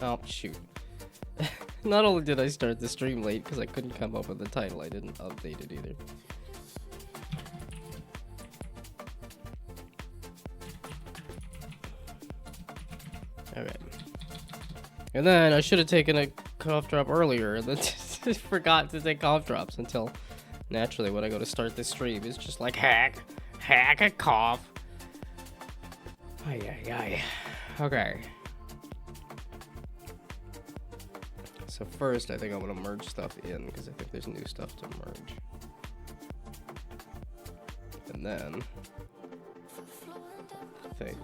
Oh, shoot. Not only did I start the stream late because I couldn't come up with the title, I didn't update it either. Okay. And then I should have taken a cough drop earlier and then just forgot to take cough drops until naturally when I go to start this stream, it's just like hack a cough. Ay. Okay. So first, I think I'm gonna merge stuff in because I think there's new stuff to merge. And then, I think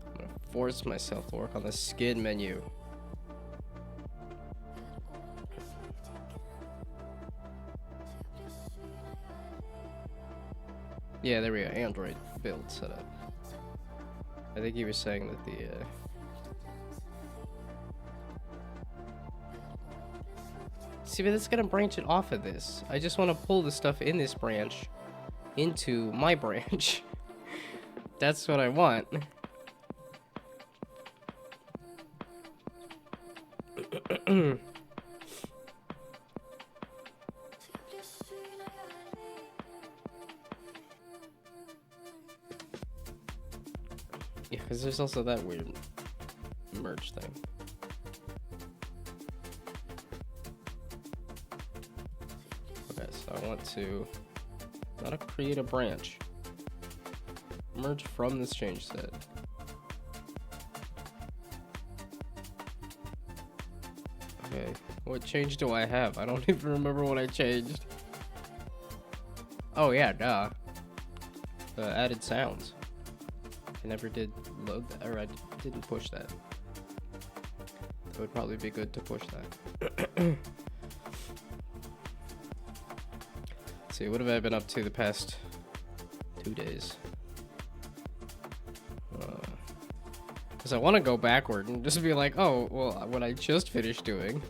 I'm gonna force myself to work on the skin menu. Yeah, there we go. Android build setup. I think he was saying that the see, but it's gonna branch it off of this. I just want to pull the stuff in this branch into my branch. That's what I want. Yeah, because there's also that weird merge thing. Okay, so I want to not create a branch. Merge from this change set. Okay, what change do I have? I don't even remember what I changed. Oh yeah, duh. Added sounds. I never did load that, or I didn't push that. It would probably be good to push that. See, what have I been up to the past 2 days? Because I want to go backward and just be like, oh, well, what I just finished doing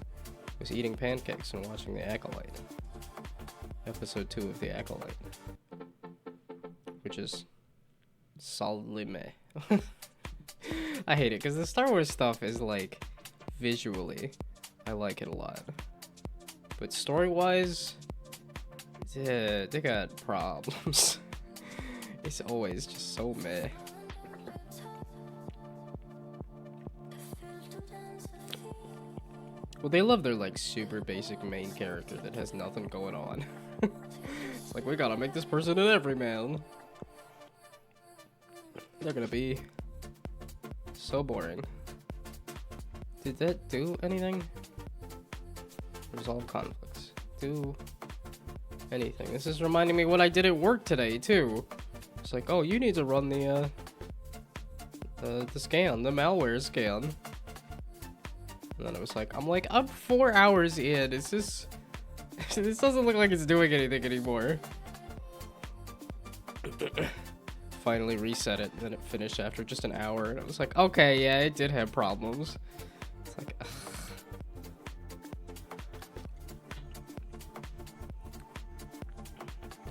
was eating pancakes and watching The Acolyte. Episode 2 of The Acolyte. Which is solidly meh. I hate it because the Star Wars stuff is like visually I like it a lot, but story-wise, yeah, they got problems. It's always just so meh. Well, they love their like super basic main character that has nothing going on. It's like, we gotta make this person an everyman. They're gonna be so boring. Did that do anything? Resolve conflicts. Do anything. This is reminding me what I did at work today too. It's like, oh, you need to run the scan, the malware scan. And then it was like, I'm 4 hours in. Is this? This doesn't look like it's doing anything anymore. Finally reset it, and then it finished after just an hour, and I was like, okay, yeah, it did have problems. It's like, ugh.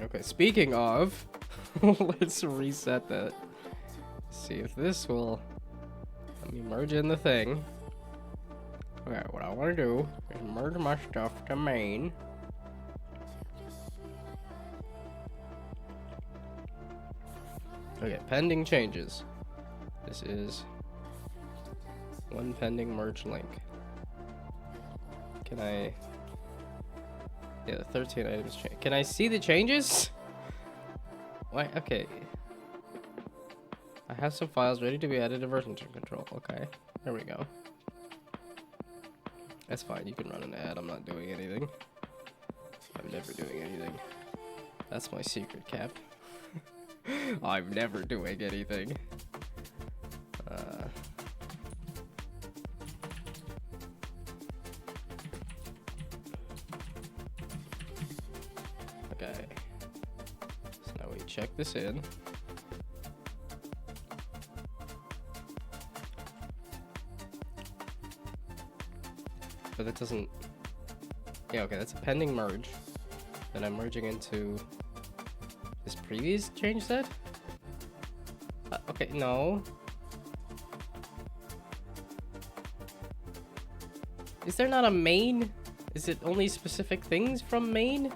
Okay, speaking of, let's reset that. See if this will let me merge in the thing. Okay, what I want to do is merge my stuff to main. Okay, pending changes. This is one pending merge link. Can I? Yeah, 13 items change. Can I see the changes? Why? Okay. I have some files ready to be added to version control. Okay, there we go. That's fine. You can run an ad. I'm not doing anything. I'm never doing anything. That's my secret, Cap. I'm never doing anything. Okay. So now we check this in. But that doesn't... Yeah, okay, that's a pending merge. Then I'm merging into this previous change set? Okay, no. Is there not a main? Is it only specific things from main?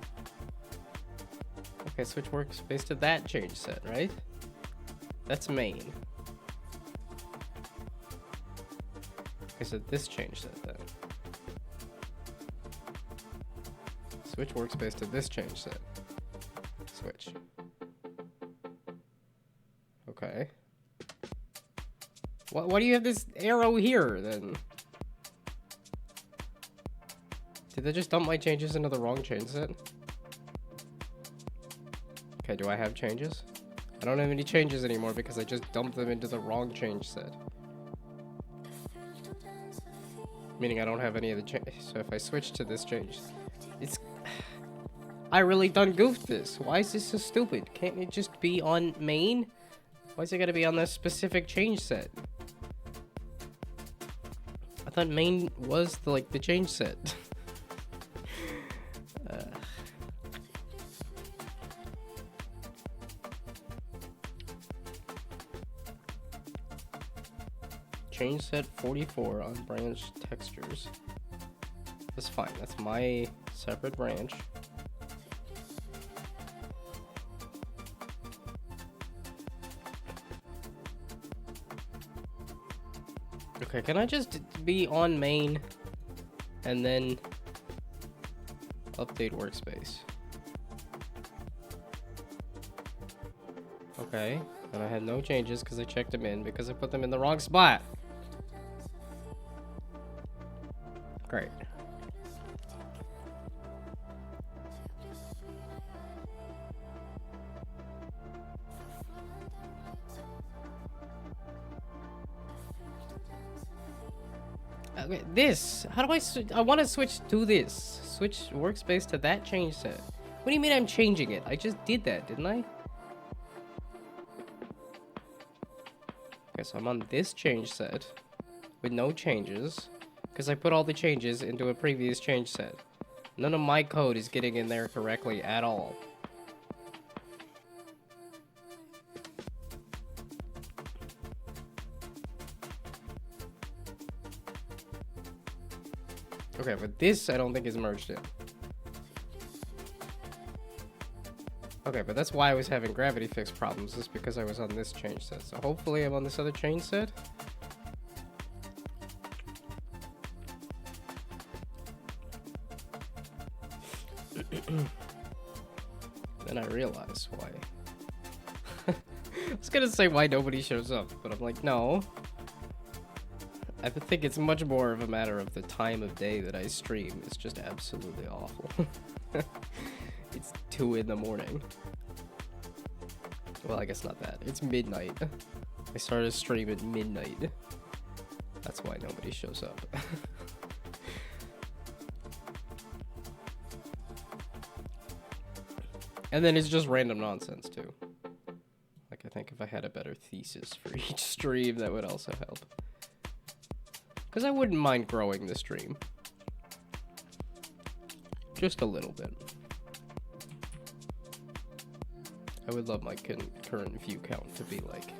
Okay, switch workspace to that change set, right? That's main. Okay, so this change set then. Switch workspace to this change set. Switch. Okay. Why do you have this arrow here then? Did they just dump my changes into the wrong change set? Okay, do I have changes? I don't have any changes anymore because I just dumped them into the wrong change set. Meaning I don't have any of the change. So if I switch to this change, it's... I really done goofed this. Why is this so stupid? Can't it just be on main? Why is it gotta be on this specific change set? I thought main was the change set. Change set 44 on branch textures. That's fine. That's my separate branch. Okay, can I just be on main and then update workspace? Okay, and I had no changes because I checked them in because I put them in the wrong spot. Great. Okay, this. How do I want to switch to this. Switch workspace to that change set. What do you mean I'm changing it? I just did that, didn't I? Okay, so I'm on this change set with no changes because I put all the changes into a previous change set. None of my code is getting in there correctly at all. Okay, but this I don't think is merged in. Okay, but that's why I was having gravity fix problems, is because I was on this change set. So hopefully I'm on this other change set. Then I realized why. I was gonna say why nobody shows up, but I'm like, no. I think it's much more of a matter of the time of day that I stream. It's just absolutely awful. It's 2 in the morning. Well, I guess not that. It's midnight. I started stream at midnight. That's why nobody shows up. And then it's just random nonsense too. Like, I think if I had a better thesis for each stream, that would also help. Because I wouldn't mind growing the stream. Just a little bit. I would love my current view count to be like...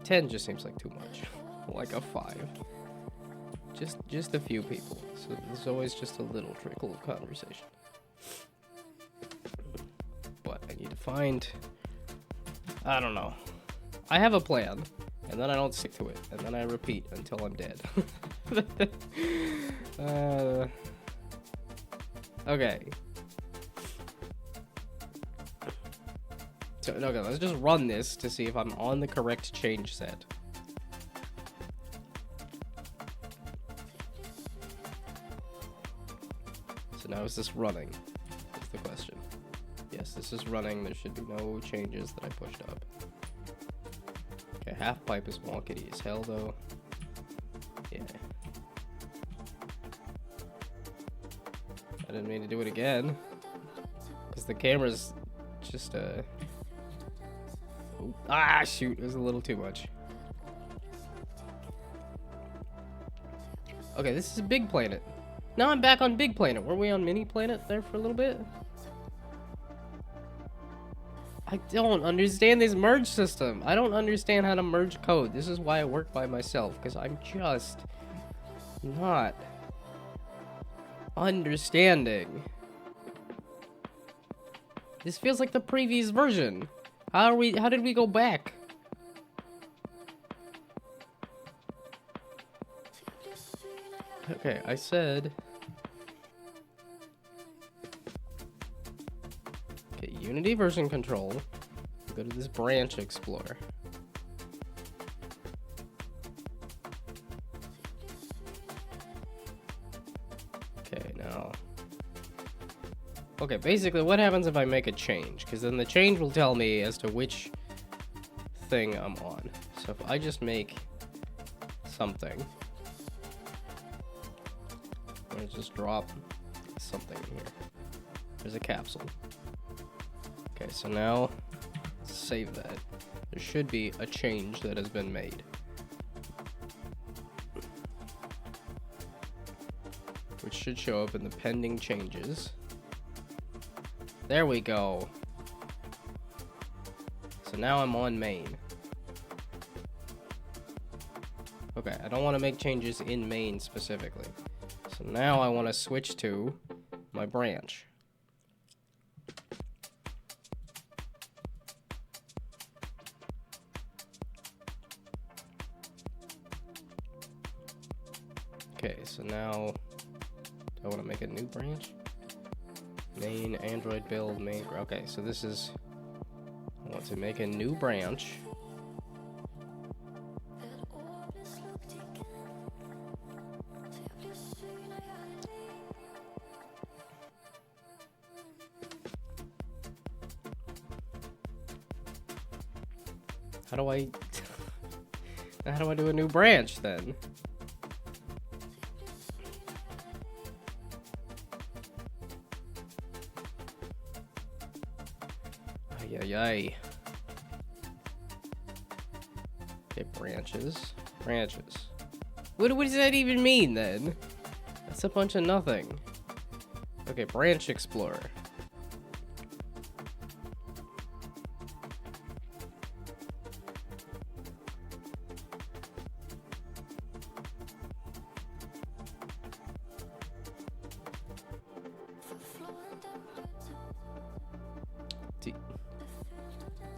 $10 just seems like too much. Like a 5. Just a few people. So there's always just a little trickle of conversation. What I need to find... I don't know. I have a plan, and then I don't stick to it, and then I repeat until I'm dead. Okay. So, okay, let's just run this to see if I'm on the correct change set. So now is this running? That's the question. Yes, this is running. There should be no changes that I pushed up. Okay, half pipe is wonkety as hell though. Yeah. I didn't mean to do it again. Because the camera's just ah, shoot, it was a little too much. Okay, this is Big Planet. Now I'm back on Big Planet. Were we on Mini Planet there for a little bit? I don't understand this merge system. I don't understand how to merge code. This is why I work by myself, because I'm just not understanding. This feels like the previous version. How did we go back? Okay, I said... Okay, Unity version control. Go to this branch explorer. Okay, now... Okay, basically what happens if I make a change? Because then the change will tell me as to which thing I'm on. So if I just make something... I'm gonna just drop something in here. There's a capsule. Okay, so now save that. There should be a change that has been made. Which should show up in the pending changes. There we go. So now I'm on main. Okay, I don't want to make changes in main specifically. So now I want to switch to my branch. Okay, so now I want to make a new branch. Main, Android build, main. Okay, so this is, I want to make a new branch. How do I do a new branch then? Ay. Okay, branches. What does that even mean then? That's a bunch of nothing. Okay, branch explorer.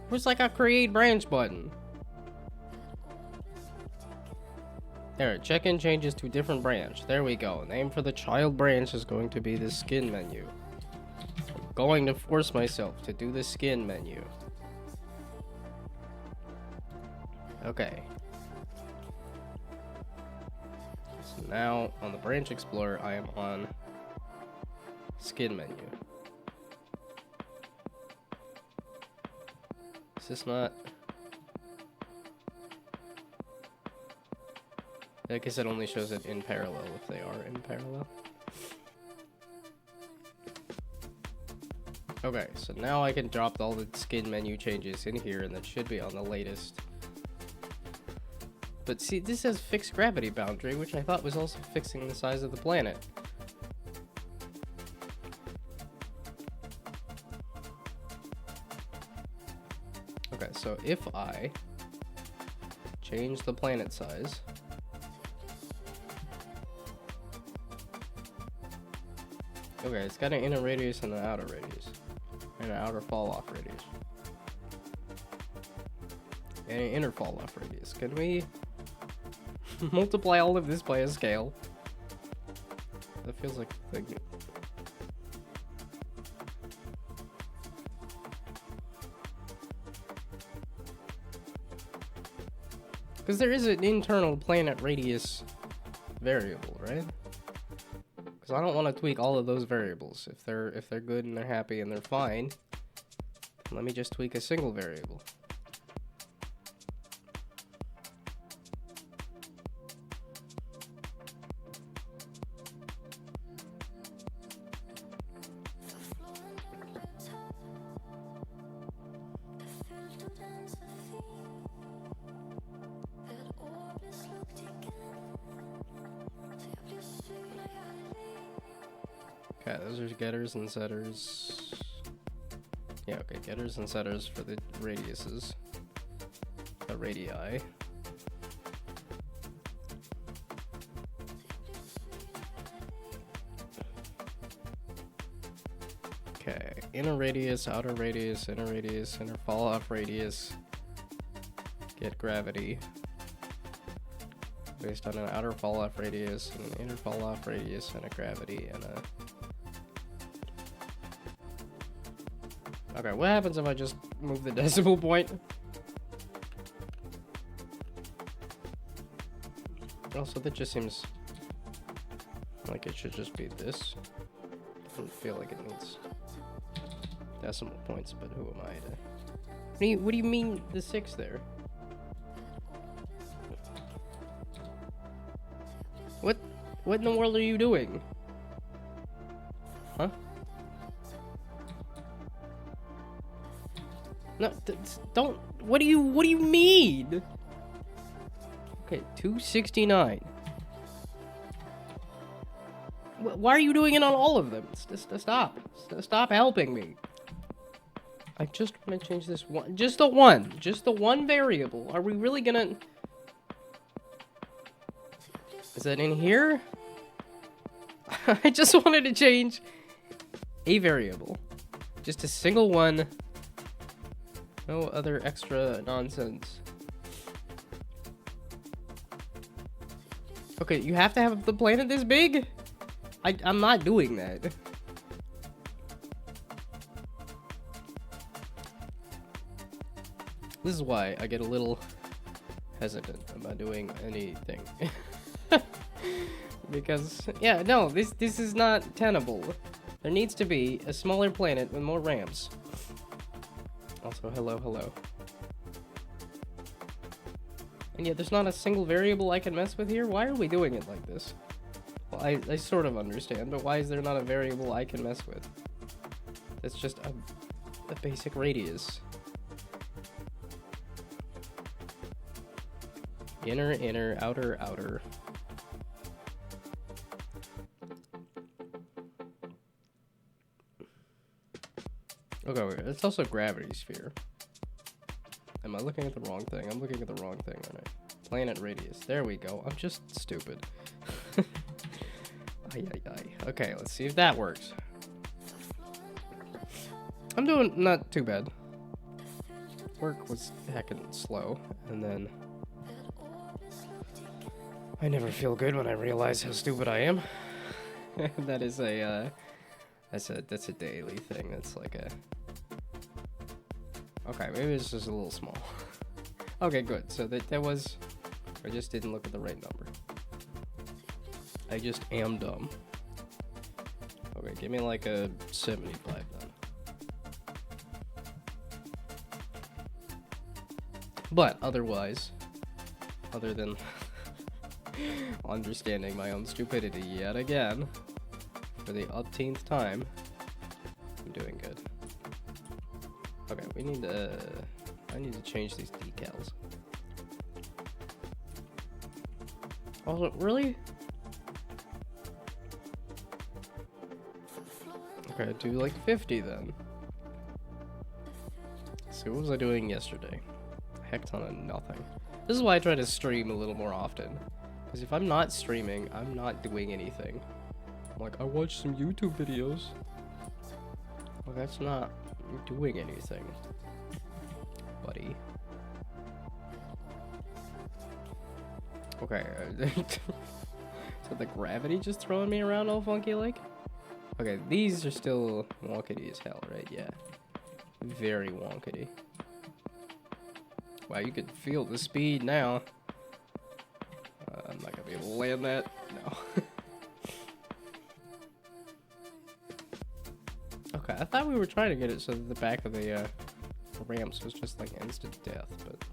Where's like a create branch button? There, check-in changes to different branch. There we go. Name for the child branch is going to be the skin menu. I'm going to force myself to do the skin menu. Okay. So now on the branch explorer, I am on skin menu. Is this not? I guess it only shows it in parallel if they are in parallel. Okay, so now I can drop all the skin menu changes in here, and that should be on the latest. But see, this says fixed gravity boundary, which I thought was also fixing the size of the planet. Okay, so if I change the planet size, okay, it's got an inner radius and an outer radius, and an outer fall off radius, and an inner fall off radius. Can we multiply all of this by a scale? That feels like a thing. Because there is an internal planet radius variable, right? Because I don't want to tweak all of those variables. If they're good and they're happy and they're fine, let me just tweak a single variable. Okay, those are getters and setters. Yeah, okay, getters and setters for the radiuses. The radii. Okay, inner radius, outer radius, inner fall off radius. Get gravity. Based on an outer fall off radius, and an inner fall off radius, and a gravity, and a... Okay, what happens if I just move the decimal point? Also, that just seems like it should just be this. Doesn't feel like it needs decimal points, but who am I to... What do you mean the 6 there? What in the world are you doing? Huh? No, don't. What do you mean? Okay, 269. Why are you doing it on all of them? Stop. Stop helping me. I just want to change this one. Just the one variable. Are we really gonna... Is that in here? I just wanted to change a variable. Just a single one. No other extra nonsense. Okay, you have to have the planet this big? I'm not doing that. This is why I get a little hesitant about doing anything. Because, yeah, no, this is not tenable. There needs to be a smaller planet with more ramps. Also, hello. And yet there's not a single variable I can mess with here? Why are we doing it like this? Well, I sort of understand, but why is there not a variable I can mess with? It's just a basic radius. Inner, outer. Okay, wait, it's also gravity sphere. Am I looking at the wrong thing? I'm looking at the wrong thing, aren't I? Planet radius. There we go. I'm just stupid. Ay. Okay, let's see if that works. I'm doing not too bad. Work was heckin' slow, and then... I never feel good when I realize how stupid I am. That is a, that's a daily thing. That's like a... Okay, maybe it's just a little small. Okay, good. So that was... I just didn't look at the right number. I just am dumb. Okay, give me like a 75 then. But otherwise, other than understanding my own stupidity yet again, for the umpteenth time, I'm doing good. Okay, we need to... I need to change these decals. Oh, really? Okay, do like 50 then. So what was I doing yesterday? A heck ton of nothing. This is why I try to stream a little more often. Because if I'm not streaming, I'm not doing anything. I'm like, I watched some YouTube videos. Well, that's not doing anything, buddy. Okay, so the gravity just throwing me around all funky like? Okay, these are still wonkety as hell, right? Yeah. Very wonkety. Wow, you can feel the speed now. I'm not gonna be able to land that. No. Okay, I thought we were trying to get it so that the back of the ramps was just like instant death, but...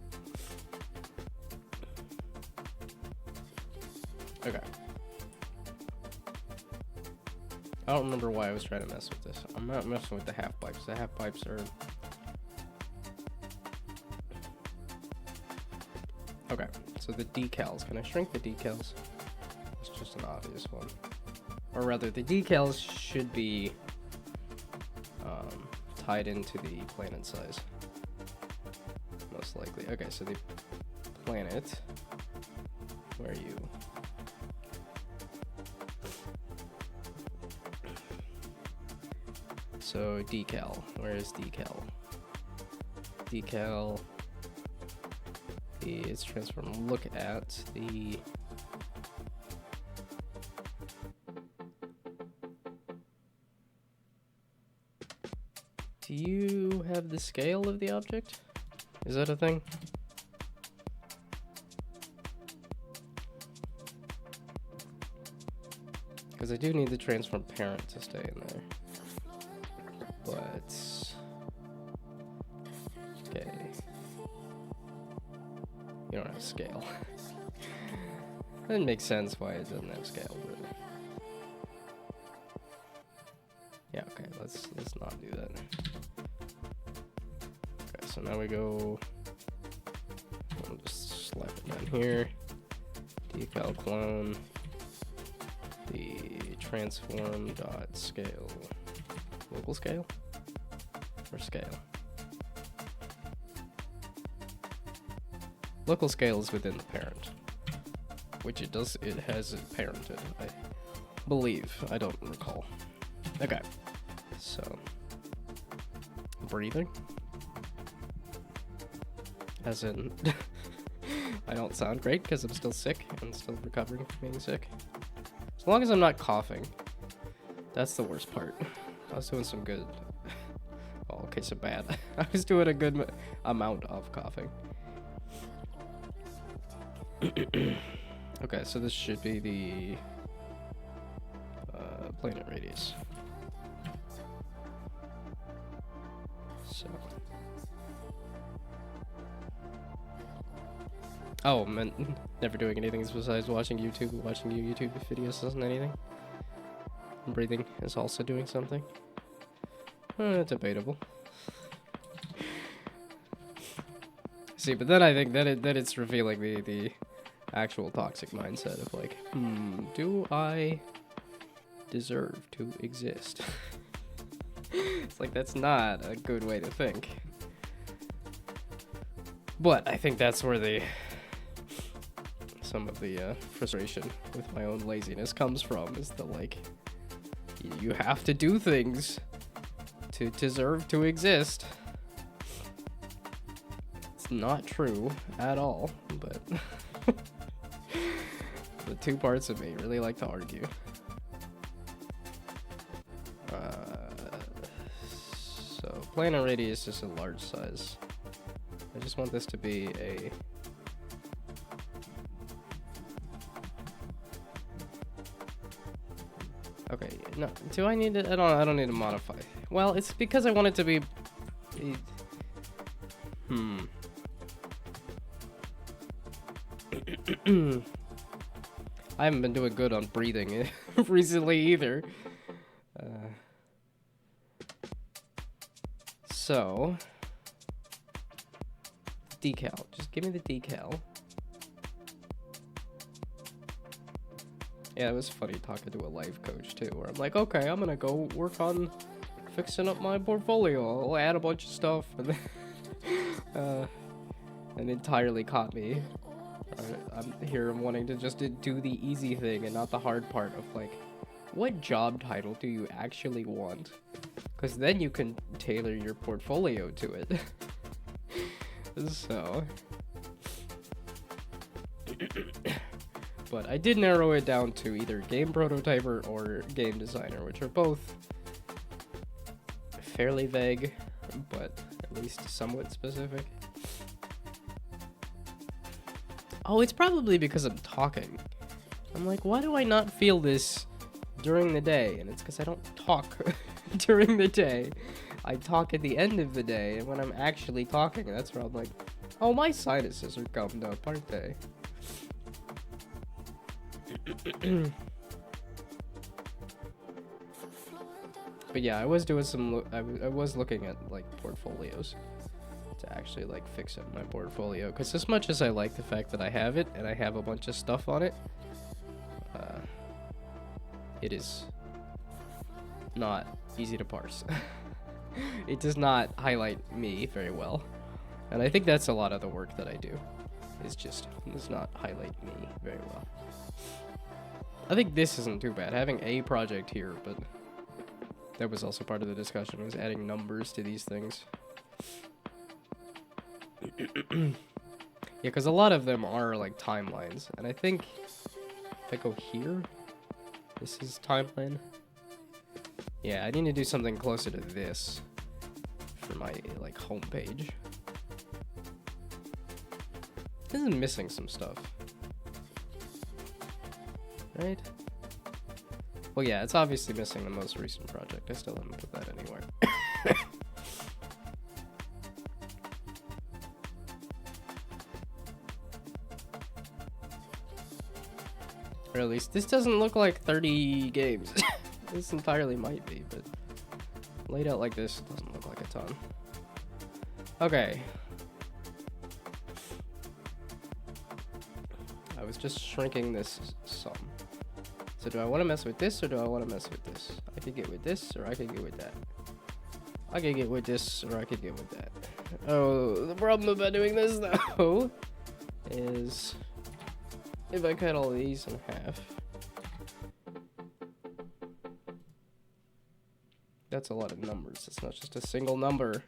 Okay. I don't remember why I was trying to mess with this. I'm not messing with the half pipes. The half pipes are... Okay, so the decals. Can I shrink the decals? It's just an obvious one. Or rather, the decals should be tied into the planet size. Most likely. Okay, so the planet, where are you? So decal, where is decal? Decal, it's transform, look at the, do you have the scale of the object? Is that a thing? Because I do need the transform parent to stay in there. But okay, you don't have scale. That makes sense why it doesn't have scale, but yeah, okay, let's not do that. Okay, so now we go, I'll just slap it down here, decal clone, the transform dot scale, local scale or scale. Local scale is within the parent, which it has it parented, I believe. I don't recall. Okay, so breathing, as in I don't sound great because I'm still sick and still recovering from being sick. As long as I'm not coughing, that's the worst part. I was doing some good. Oh, okay, so bad. I was doing a good amount of coughing. Okay, so this should be the planet radius. So, oh man, never doing anything besides watching YouTube. Watching YouTube videos isn't anything. Breathing is also doing something. Debatable. See, but then I think that it's revealing the actual toxic mindset of like, do I deserve to exist? It's like, that's not a good way to think. But I think that's where some of the frustration with my own laziness comes from, is the like, you have to do things to deserve to exist. It's not true at all, but the two parts of me really like to argue. So planar radius is a large size. I just want this to be a okay. No, do I need to? I don't need to modify. Well, it's because I want it to be. I haven't been doing good on breathing recently either. So, decal. Just give me the decal. Yeah, it was funny talking to a life coach too, where I'm like, okay, I'm gonna go work on fixing up my portfolio. I'll add a bunch of stuff, and then, and entirely caught me. I'm here wanting to just do the easy thing and not the hard part of like, what job title do you actually want? Because then you can tailor your portfolio to it. So, but I did narrow it down to either game prototyper or game designer, which are both fairly vague, but at least somewhat specific. Oh, it's probably because I'm talking. I'm like, why do I not feel this during the day? And it's because I don't talk during the day. I talk at the end of the day, and when I'm actually talking, that's where I'm like, oh, my sinuses are gummed up, aren't they? But yeah, I was doing some, I was looking at like portfolios to actually like fix up my portfolio, because as much as I like the fact that I have it and I have a bunch of stuff on it, it is not easy to parse. It does not highlight me very well. And I think that's a lot of the work that I do. Does not highlight me very well. I think this isn't too bad. Having a project here, but that was also part of the discussion, was adding numbers to these things. Yeah, because a lot of them are like timelines. And I think if I go here, this is timeline. Yeah, I need to do something closer to this for my like homepage. This is missing some stuff. Right? Well, yeah, it's obviously missing the most recent project. I still haven't put that anywhere. Or at least this doesn't look like 30 games. This entirely might be, but laid out like this doesn't look like a ton. Okay. I was just shrinking this some. So do I want to mess with this or do I want to mess with this? I could get with this or I could get with that. I could get with this or I could get with that. Oh, the problem about doing this though is if I cut all these in half, that's a lot of numbers. It's not just a single number.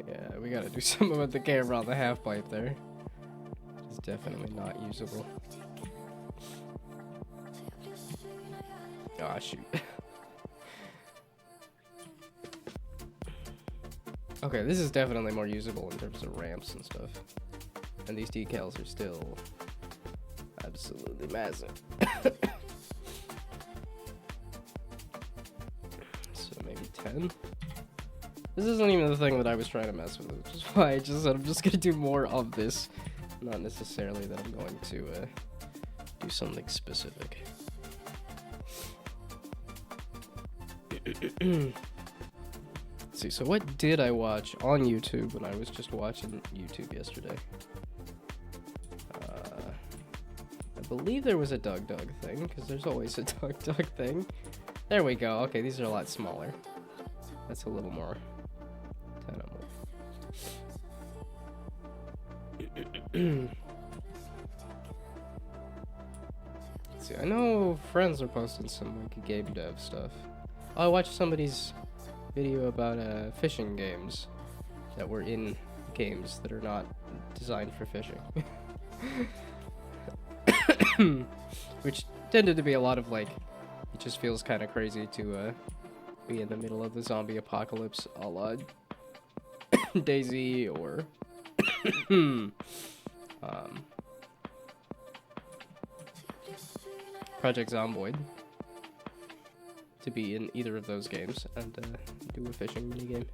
Yeah, we gotta do something with the camera on the half pipe there. It's definitely not usable. Ah, shoot. Okay, this is definitely more usable in terms of ramps and stuff. And these decals are still absolutely massive. So maybe 10? This isn't even the thing that I was trying to mess with, which is why I just said I'm just gonna do more of this. Not necessarily that I'm going to do something specific. Let's see, so what did I watch on YouTube when I was just watching YouTube yesterday? I believe there was a Doug thing, because there's always a Doug thing. There we go. Okay, these are a lot smaller. That's a little more tenable. Let's see, I know friends are posting some like game dev stuff. Oh, I watched somebody's video about fishing games that were in games that are not designed for fishing. Which tended to be a lot of like, it just feels kind of crazy to be in the middle of the zombie apocalypse a la DayZ or Project Zomboid. To be in either of those games and do a fishing minigame.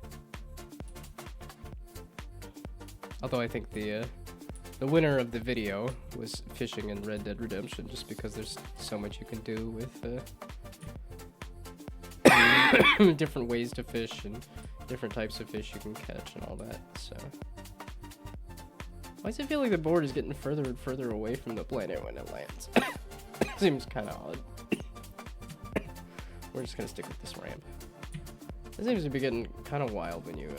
Although I think the winner of the video was fishing in Red Dead Redemption, just because there's so much you can do with different ways to fish and different types of fish you can catch and all that. So why does it feel like the board is getting further and further away from the planet when it lands? Seems kind of odd. We're just gonna stick with this ramp. This seems to be getting kind of wild when you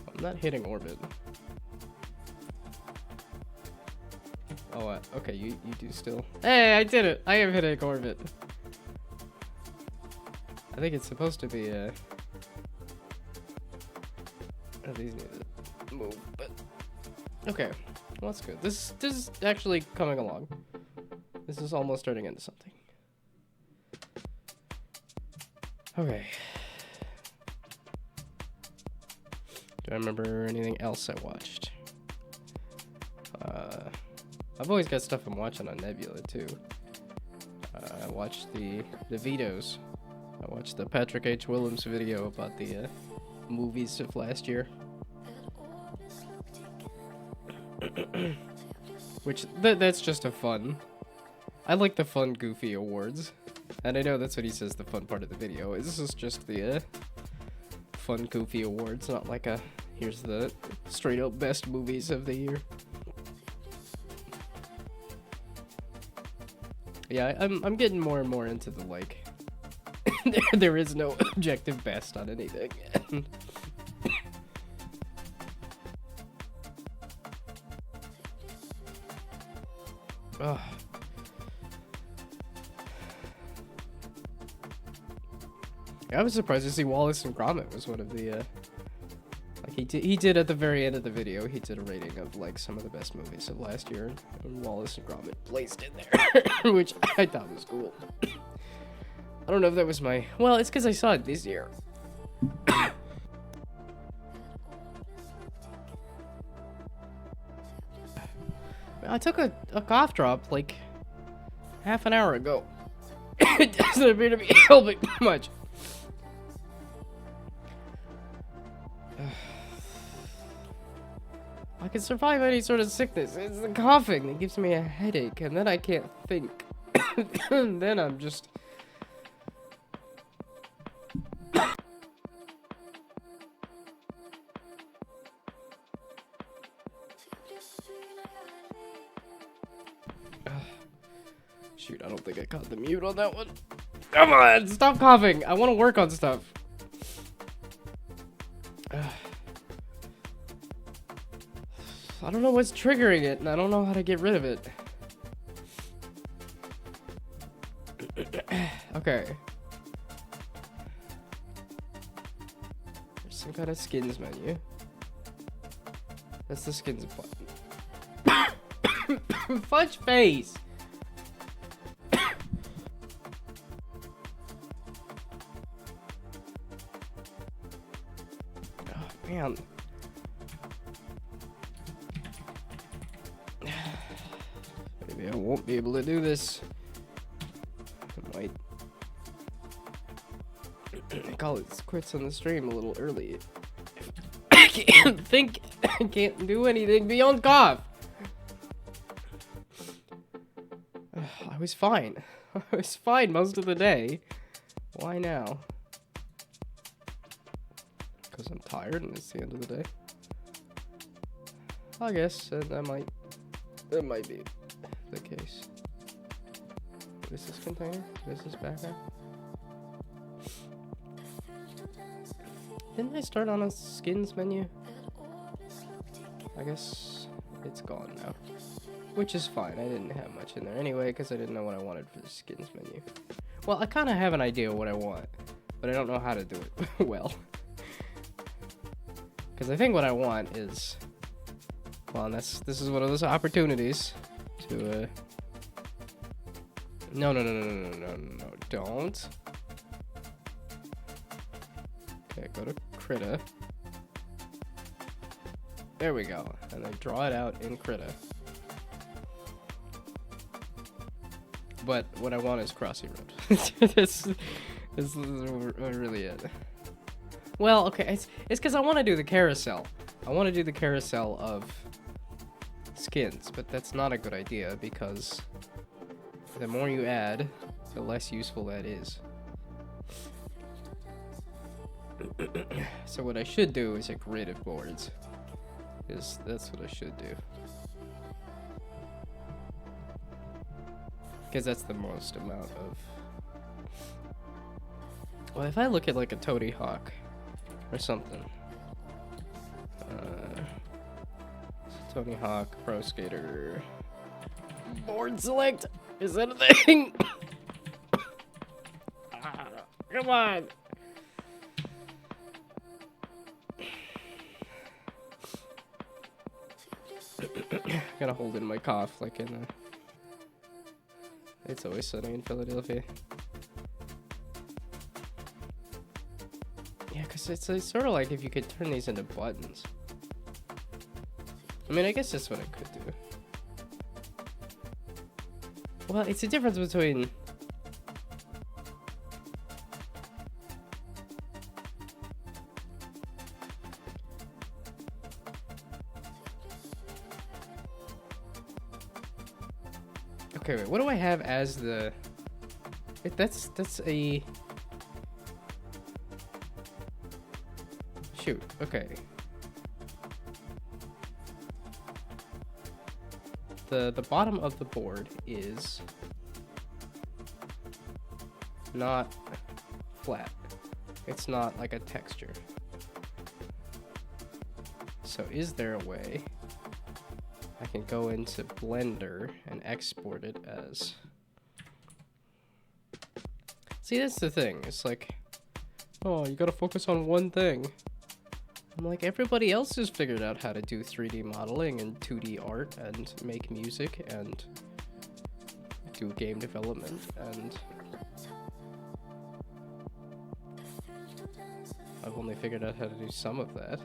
I'm not hitting orbit. Oh, okay, you do still. Hey, I did it! I am hitting orbit. I think it's supposed to be oh, these need to move, but okay, well, that's good. This is actually coming along. This is almost turning into something. Okay. Do I remember anything else I watched? I've always got stuff I'm watching on Nebula too. I watched the Vitos. I watched the Patrick H. Willems video about the movies of last year. Which that's just a fun. I like the fun, goofy awards. And I know that's what he says the fun part of the video is. This is just the fun, goofy awards, not like a here's the straight up best movies of the year. Yeah, I'm getting more and more into the like there is no objective best on anything. Ugh. I was surprised to see Wallace and Gromit was one of the like he did at the very end of the video, he did a rating of like some of the best movies of last year, and Wallace and Gromit placed in there, which I thought was cool. I don't know if that was my, well, it's because I saw it this year. I took a cough drop like half an hour ago. It doesn't appear to be helping much. I can survive any sort of sickness. It's the coughing that gives me a headache, and then I can't think. And then I'm just... Shoot, I don't think I caught the mute on that one. Come on, stop coughing. I want to work on stuff. I don't know what's triggering it, and I don't know how to get rid of it. Okay. There's some kind of skins menu. That's the skins button. Fudge face! Oh, man. Maybe I won't be able to do this. I might call it quits on the stream a little early. I can't think. I can't do anything beyond cough. I was fine. I was fine most of the day. Why now? Because I'm tired and it's the end of the day. I guess that might be the case. This is container. This is background. Didn't I start on a skins menu? I guess it's gone now. Which is fine. I didn't have much in there anyway because I didn't know what I wanted for the skins menu. Well, I kind of have an idea of what I want, but I don't know how to do it well. Because I think what I want is... Well, and this is one of those opportunities to, No, don't. Okay, go to Krita. There we go. And then draw it out in Krita. But what I want is Crossy Road. This is really it. Well, okay, it's because I want to do the carousel. I want to do the carousel of skins, but that's not a good idea because the more you add, the less useful that is. So what I should do is a grid of boards. That's what I should do. Because that's the most amount of... Well, if I look at like a Tony Hawk or something. Tony Hawk, Pro Skater, board select. Is that a thing? Come on. Gotta hold in my cough like in It's Always Sunny in Philadelphia. Yeah, because it's sort of like if you could turn these into buttons. I mean, I guess that's what I could do. Well, it's the difference between... Okay, wait, what do I have as the... That's a... Shoot, okay. The bottom of the board is not flat. It's not like a texture. So is there a way I can go into Blender and export it as... See, that's the thing. It's like, oh, you gotta focus on one thing. I'm like, everybody else has figured out how to do 3D modeling and 2D art and make music and do game development, and I've only figured out how to do some of that.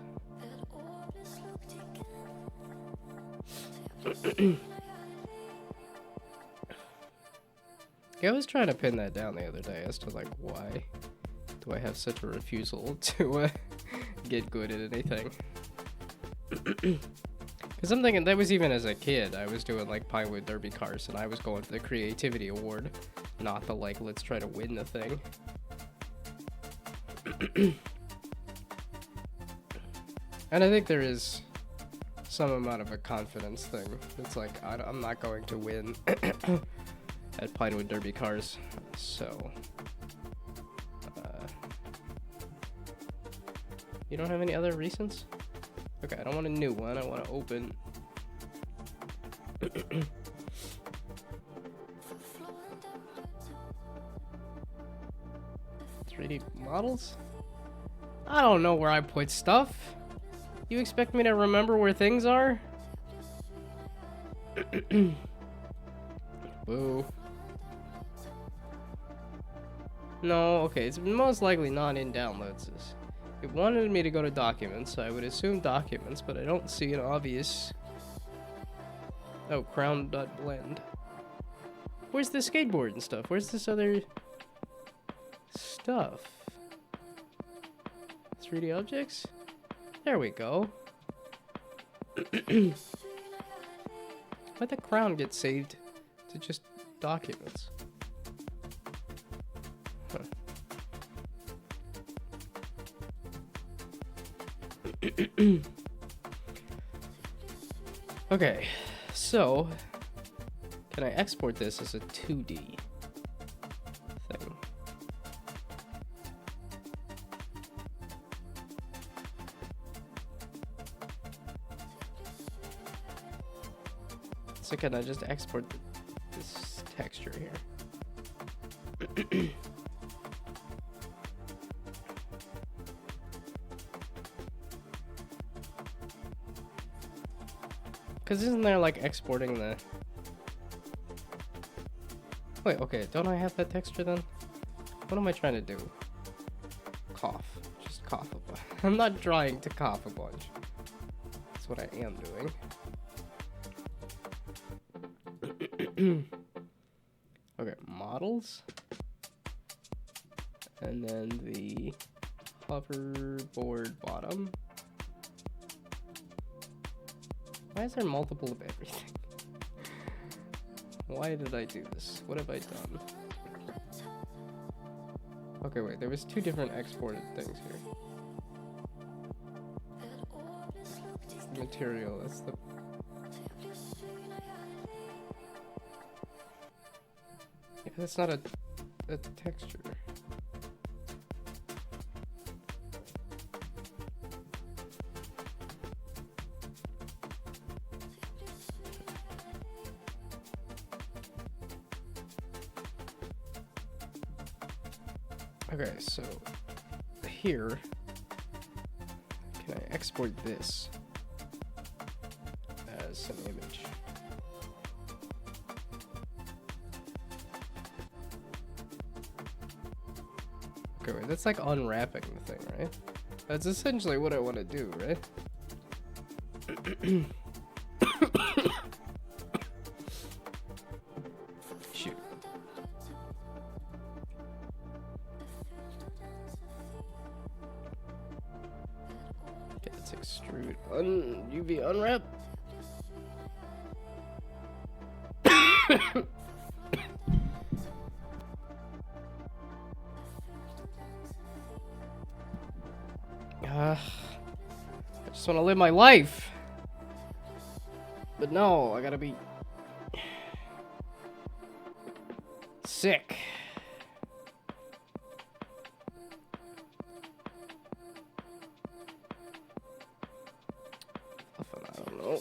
Yeah, I was trying to pin that down the other day as to like, why do I have such a refusal to get good at anything? Because I'm thinking that was even as a kid. I was doing like Pinewood Derby cars and I was going for the creativity award, not the like, let's try to win the thing. And I think there is some amount of a confidence thing. It's like, I'm not going to win at Pinewood Derby cars, so... You don't have any other recents? Okay, I don't want a new one, I want to open... 3D models? I don't know where I put stuff. You expect me to remember where things are? Boo. No, okay, it's most likely not in downloads. It wanted me to go to documents, so I would assume documents, but I don't see an obvious... Oh, crown.blend. Where's the skateboard and stuff? Where's this other stuff? 3D objects? There we go. Why'd the crown get saved to just documents? Huh. Okay, so can I export this as a 2D thing? So can I just export this texture here? Because isn't there like exporting the... Wait, okay, don't I have that texture then? What am I trying to do? Cough. Just cough a bunch. I'm not trying to cough a bunch. That's what I am doing. Okay, models. And then the hoverboard bottom. Why is there multiple of everything? Why did I do this? What have I done? Okay, wait, there was two different exported things here. The material, that's the... Yeah, that's not a texture. Okay, so here, can I export this as an image? Okay, wait, that's like unwrapping the thing, right? That's essentially what I want to do, right? Shoot. Okay, let's extrude. UV unwrap. I just want to live my life. But no, I gotta be sick. I don't know.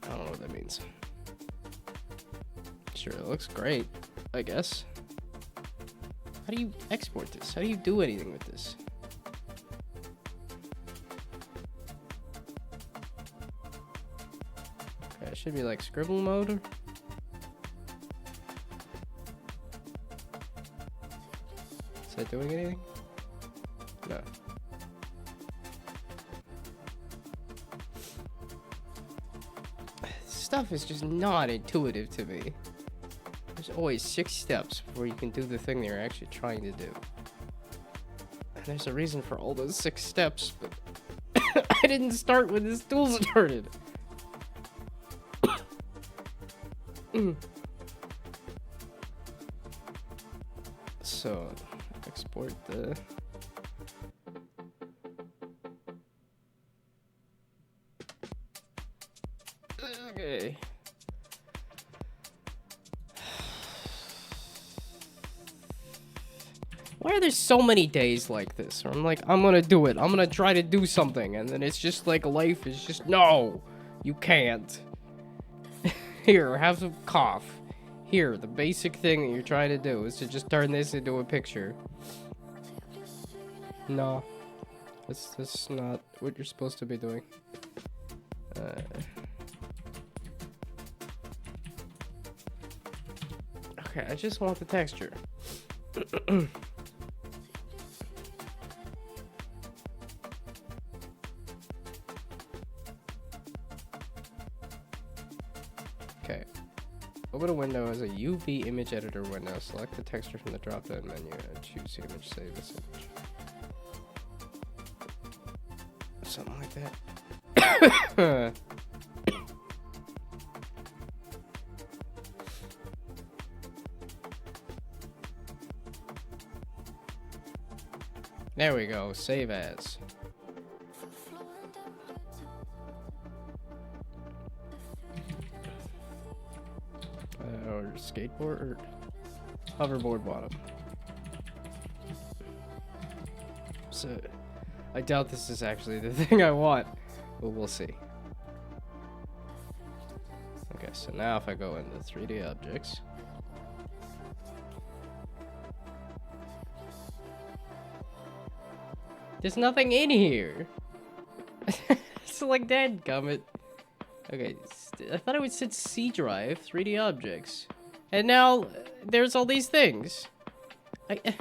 I don't know what that means. Sure, it looks great, I guess. How do you export this? How do you do anything with this? Okay, it should be like scribble mode. Is that doing anything? No. Stuff is just not intuitive to me. There's always 6 steps before you can do the thing that you're actually trying to do. And there's a reason for all those 6 steps, but I didn't start when this tool started. So, export the... Okay. Why are there so many days like this where I'm like, I'm gonna do it, I'm gonna try to do something, and then it's just like life is just, no, you can't. Here, have some cough. Here, the basic thing that you're trying to do is to just turn this into a picture. No. That's not what you're supposed to be doing. Okay, I just want the texture. Okay. Open a window as a UV image editor window. Select the texture from the drop-down menu and choose the image. Save this image. Something like that. There we go. Save as. Or skateboard or hoverboard bottom. So I doubt this is actually the thing I want, but we'll see. Okay, so now if I go into 3D objects, there's nothing in here. It's like that, gummit. Okay, I thought it would said C drive, 3D objects. And now there's all these things. Okay,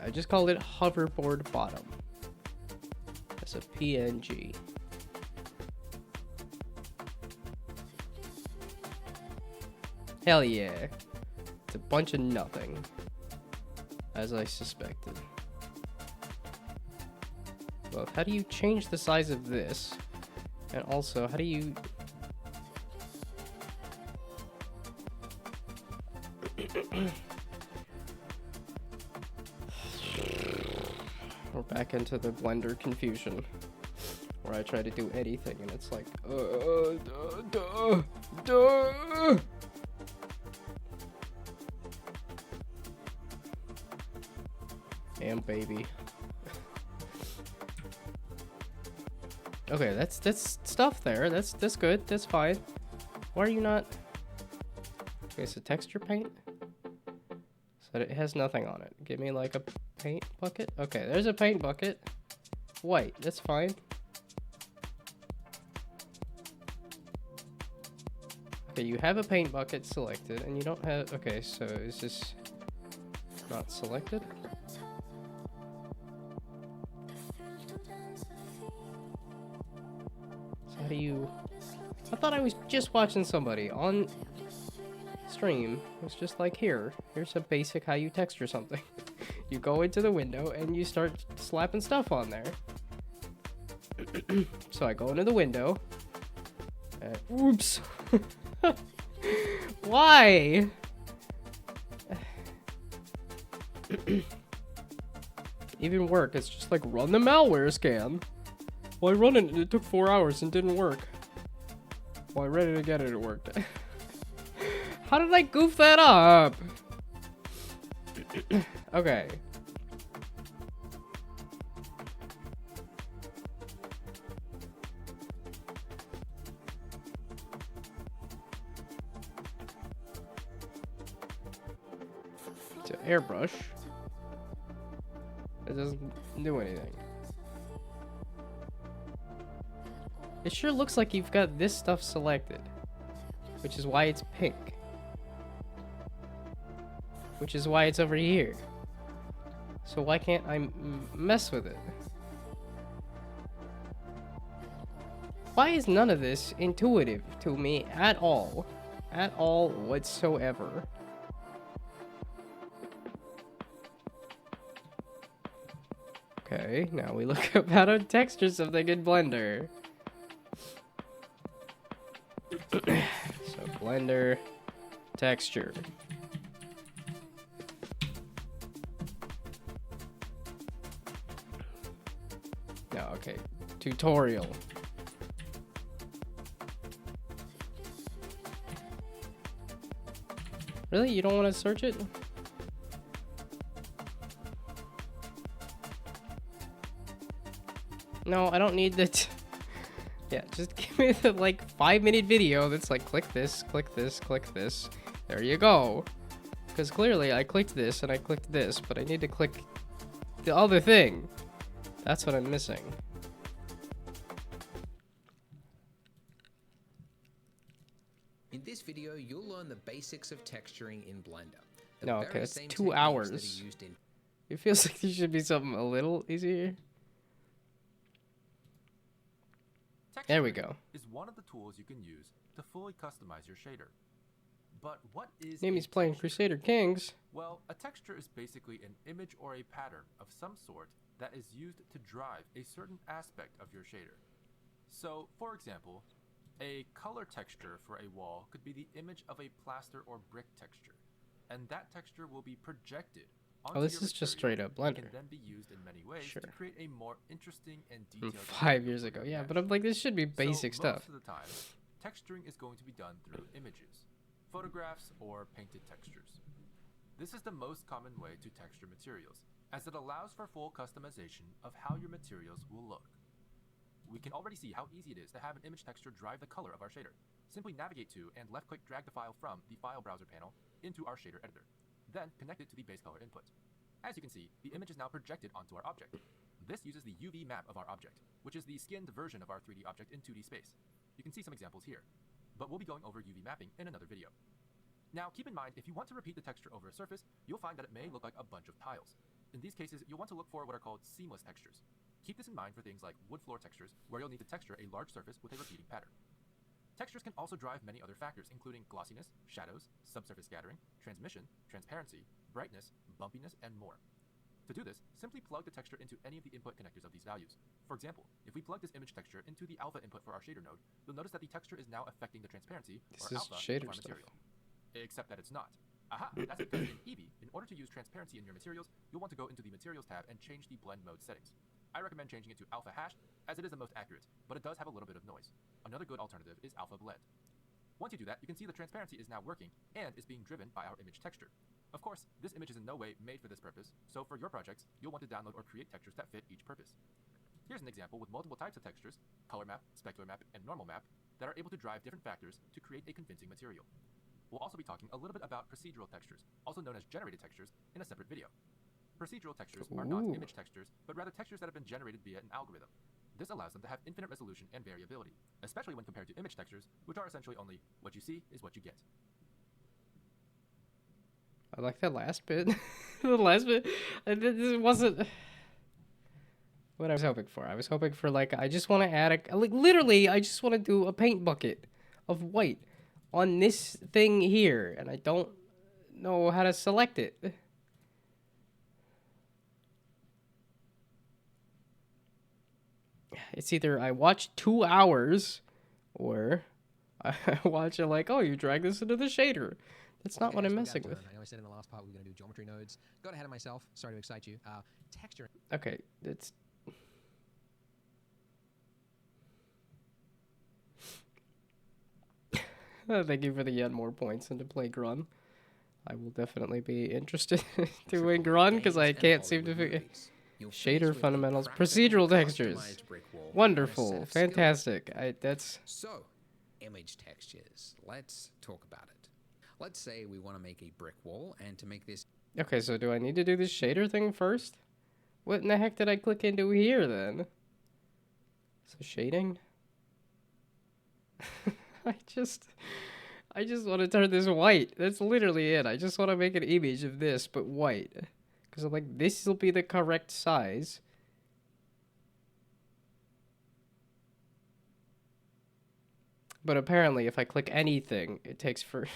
I just called it hoverboard bottom. That's a PNG. Hell yeah. It's a bunch of nothing. As I suspected. Well, how do you change the size of this? And also, how do you... We're back into the Blender confusion. Where I try to do anything and it's like... Damn, baby. Okay, that's stuff there. That's good. That's fine. Why are you not? Okay, so texture paint. So it has nothing on it. Give me like a paint bucket. Okay, there's a paint bucket. White. That's fine. Okay, you have a paint bucket selected, and you don't have. Okay, so is this not selected? How do you... I thought I was just watching somebody on stream. It was just like, here's a basic how you texture something. You go into the window and you start slapping stuff on there. So I go into the window. Oops. Why? Even work, it's just like run the malware scan. Well, I run it and it took 4 hours and didn't work. Well, I read it again and it worked. How did I goof that up? Okay. To airbrush. It doesn't do anything. It sure looks like you've got this stuff selected, which is why it's pink. Which is why it's over here. So why can't I mess with it? Why is none of this intuitive to me at all? At all whatsoever. Okay, now we look up how to texture something in Blender. So Blender texture. No, okay. Tutorial. Really? You don't want to search it? No, I don't need that. Yeah, just give me the like 5-minute video that's like click this, click this, click this. There you go. Because clearly I clicked this and I clicked this, but I need to click the other thing. That's what I'm missing. In this video, you'll learn the basics of texturing in Blender. No, okay, it's 2 hours. It feels like there should be something a little easier. There we go. Is one of the tools you can use to fully customize your shader. But what is Namie's playing Crusader Kings. Well, a texture is basically an image or a pattern of some sort that is used to drive a certain aspect of your shader. So, for example, a color texture for a wall could be the image of a plaster or brick texture, and that texture will be projected onto Oh, this your is just material straight up Blender. and can then be used in many ways Sure. to create a more interesting and From detailed 5 years ago. Yeah, but I'm like, this should be basic so stuff. most of the time, texturing is going to be done through images, photographs, or painted textures. This is the most common way to texture materials, as it allows for full customization of how your materials will look. We can already see how easy it is to have an image texture drive the color of our shader. Simply navigate to and left-click drag the file from the File Browser panel into our shader editor. Then connect it to the base color input. As you can see, the image is now projected onto our object. This uses the UV map of our object, which is the skinned version of our 3D object in 2D space. You can see some examples here, but we'll be going over UV mapping in another video. Now keep in mind, if you want to repeat the texture over a surface, you'll find that it may look like a bunch of tiles. In these cases, you'll want to look for what are called seamless textures. Keep this in mind for things like wood floor textures, where you'll need to texture a large surface with a repeating pattern. Textures can also drive many other factors, including glossiness, shadows, subsurface scattering, transmission, transparency, brightness, bumpiness, and more. To do this, simply plug the texture into any of the input connectors of these values. For example, if we plug this image texture into the alpha input for our shader node, you'll notice that the texture is now affecting the transparency, or alpha, of our material. Except that it's not. Aha! That's because in Eevee, in order to use transparency in your materials, you'll want to go into the Materials tab and change the blend mode settings. I recommend changing it to alpha hashed, as it is the most accurate, but it does have a little bit of noise. Another good alternative is alpha blend. Once you do that, you can see the transparency is now working, and is being driven by our image texture. Of course, this image is in no way made for this purpose, so for your projects, you'll want to download or create textures that fit each purpose. Here's an example with multiple types of textures, color map, specular map, and normal map, that are able to drive different factors to create a convincing material. We'll also be talking a little bit about procedural textures, also known as generated textures, in a separate video. Procedural textures are not image textures, but rather textures that have been generated via an algorithm. This allows them to have infinite resolution and variability, especially when compared to image textures, which are essentially only what you see is what you get. I like that last bit. The last bit. This wasn't what I was hoping for. I was hoping for like, I just want to add a, like literally, I just want to do a paint bucket of white on this thing here, and I don't know how to select it. it's either I watch 2 hours or I watch it like, oh, you drag this into the shader. That's not what I'm messing with. I know I said in the last part we were going to do geometry nodes. Got ahead of myself. Sorry to excite you. Texture. Okay, it's... Thank you for the yet more points into play Grun. I will definitely be interested in doing Grun because I can't seem to figure... Shader fundamentals, procedural textures. Wonderful, fantastic. That's... So, image textures. Let's talk about it. Let's say we want to make a brick wall, and to make this... Okay, so do I need to do this shader thing first? What in the heck did I click into here, then? So shading? I just want to turn this white. That's literally it. I just want to make an image of this, but white. Because I'm like, this will be the correct size. But apparently, if I click anything, it takes for...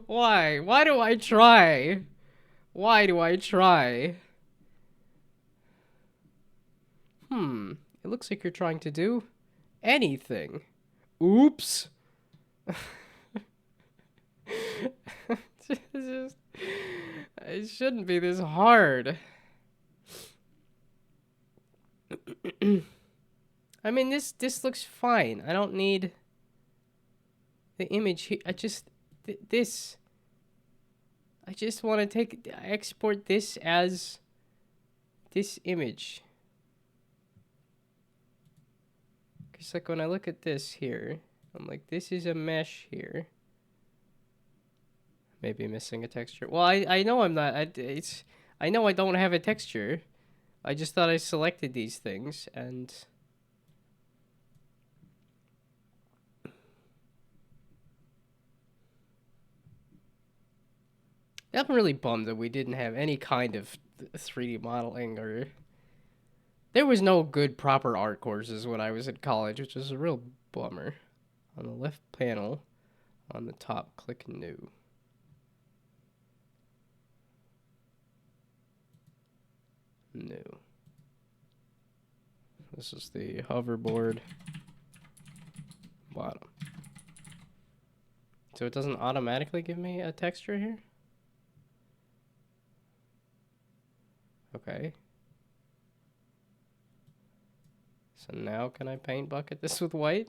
Why? Why do I try? Why do I try? It looks like you're trying to do anything. Oops. It shouldn't be this hard. I mean, this looks fine. I don't need the image here. I just want to export this as this image. Because like when I look at this here, I'm like, this is a mesh here. Maybe missing a texture. Well, I know I'm not. I know I don't have a texture. I just thought I selected these things and. I'm really bummed that we didn't have any kind of 3D modeling or... There was no good proper art courses when I was in college, which was a real bummer. On the left panel, on the top, click New. New. This is the hoverboard bottom. So it doesn't automatically give me a texture here? Okay. So now can I paint bucket this with white?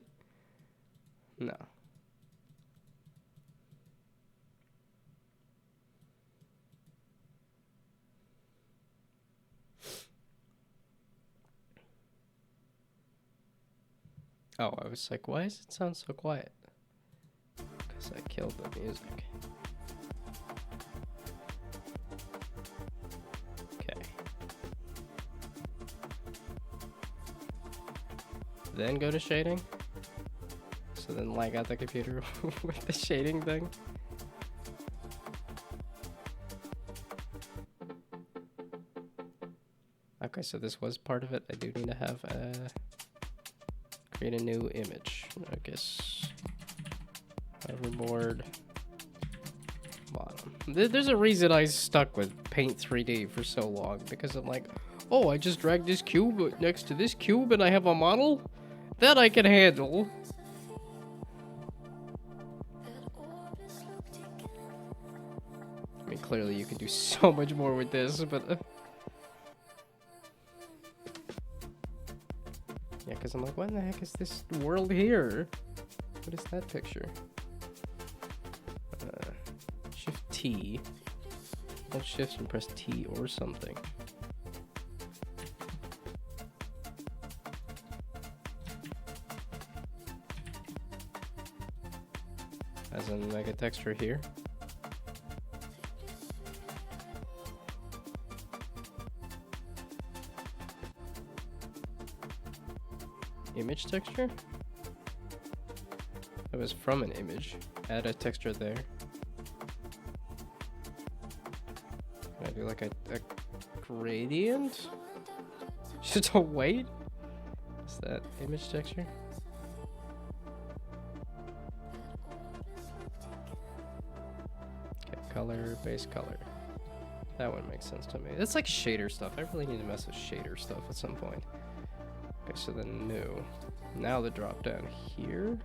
No. Oh, I was like, why does it sound so quiet? Because I killed the music. Then go to shading. So then lag out the computer with the shading thing. Okay, so this was part of it. I do need to have create a new image. I guess hoverboard bottom. There's a reason I stuck with Paint 3D for so long, because I'm like, oh, I just dragged this cube next to this cube and I have a model that I can handle. I mean, clearly you can do so much more with this, but... Yeah, because I'm like, what in the heck is this world here? What is that picture? Shift T. Hold shift and press T or something. As in like a texture here. Image texture? That was from an image. Add a texture there. Can I do like a gradient? Just a white? Is that image texture? Okay, color, base color. That one makes sense to me. It's like shader stuff. I really need to mess with shader stuff at some point. Okay, so then new. Now the drop down here.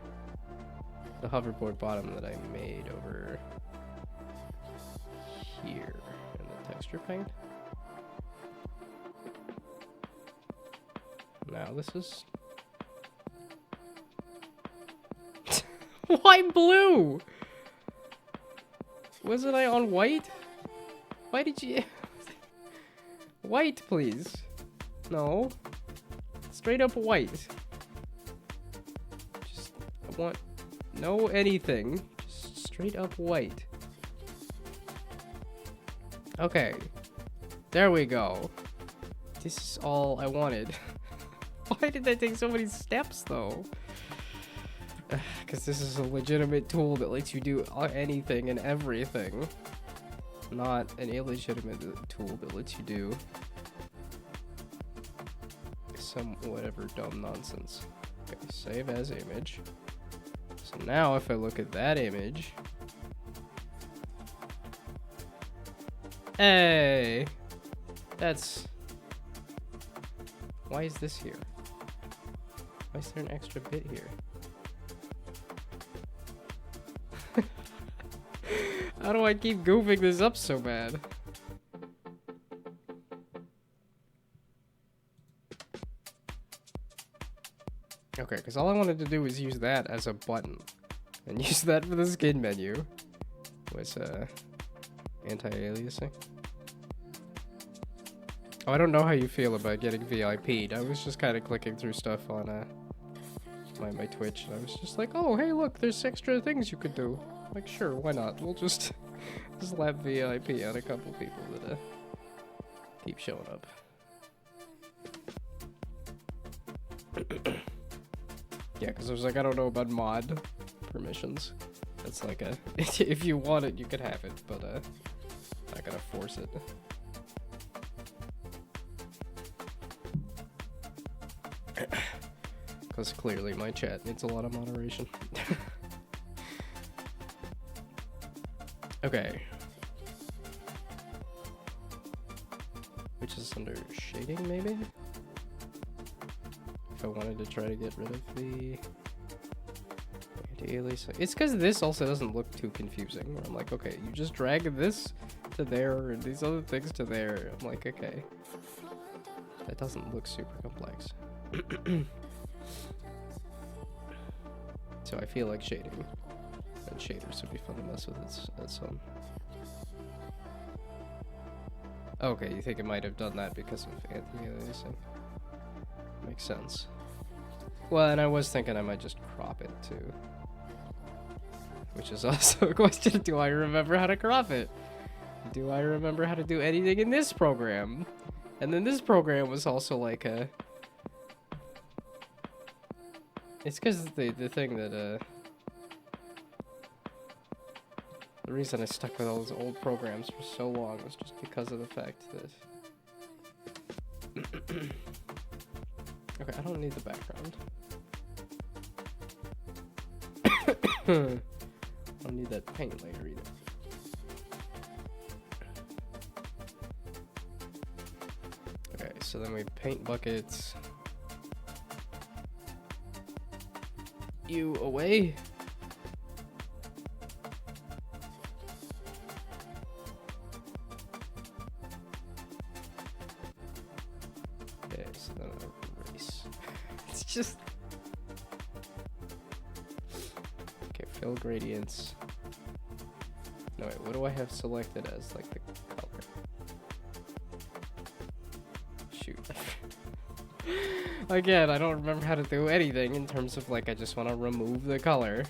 The hoverboard bottom that I made over here in the texture paint. Now this is... Why blue? Wasn't I on white? Why did you... White, please. No. Straight up white. Just, I want no anything. Just straight up white. Okay. There we go. This is all I wanted. Why did that take so many steps, though? Because this is a legitimate tool that lets you do anything and everything. Not an illegitimate tool that lets you do some whatever dumb nonsense. Okay, save as image. So now if I look at that image... Hey! That's... Why is this here? Why is there an extra bit here? How do I keep goofing this up so bad? Okay, because all I wanted to do was use that as a button. And use that for the skin menu. Was, anti-aliasing. Oh, I don't know how you feel about getting VIP'd. I was just kind of clicking through stuff on, my Twitch, and I was just like, oh, hey, look, there's extra things you could do. Like, sure, why not? We'll just slap VIP on a couple people that keep showing up. Yeah, because I was like, I don't know about mod permissions. That's like a... If you want it, you could have it, but not gonna force it. Because clearly my chat needs a lot of moderation. Okay. Which is under shading, maybe? If I wanted to try to get rid of the anti-aliasing. It's because this also doesn't look too confusing. Where I'm like, okay, you just drag this to there and these other things to there. I'm like, okay. That doesn't look super complex. So I feel like shading and shaders would be fun to mess with at some. Okay, you think it might have done that because of anti-aliasing? Makes sense. Well, and I was thinking I might just crop it too. Which is also a question, do I remember how to crop it? Do I remember how to do anything in this program? And then this program was also like a... It's because the thing that, the reason I stuck with all those old programs for so long was just because of the fact that... Okay, I don't need the background. I don't need that paint layer either. Okay, so then we paint buckets. You away. Okay, so then I erase. It's just... Okay, fill gradients. No, wait, what do I have selected as, like, the color? Shoot. Again, I don't remember how to do anything in terms of, like, I just want to remove the color.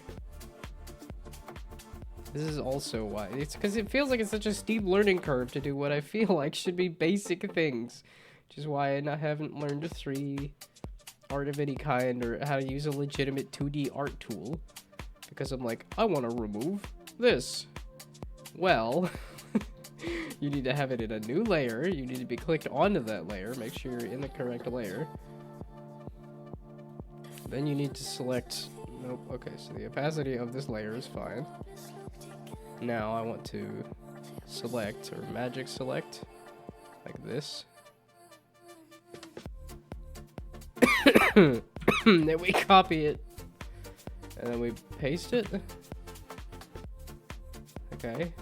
This is also why. It's because it feels like it's such a steep learning curve to do what I feel like should be basic things. Which is why I haven't learned 3 art of any kind or how to use a legitimate 2D art tool. Because I'm like, I want to remove this. Well, you need to have it in a new layer. You need to be clicked onto that layer. Make sure you're in the correct layer. Then you need to select... Nope, okay, so the opacity of this layer is fine. Now I want to select, or magic select, like this. Then we copy it. And then we paste it. Okay.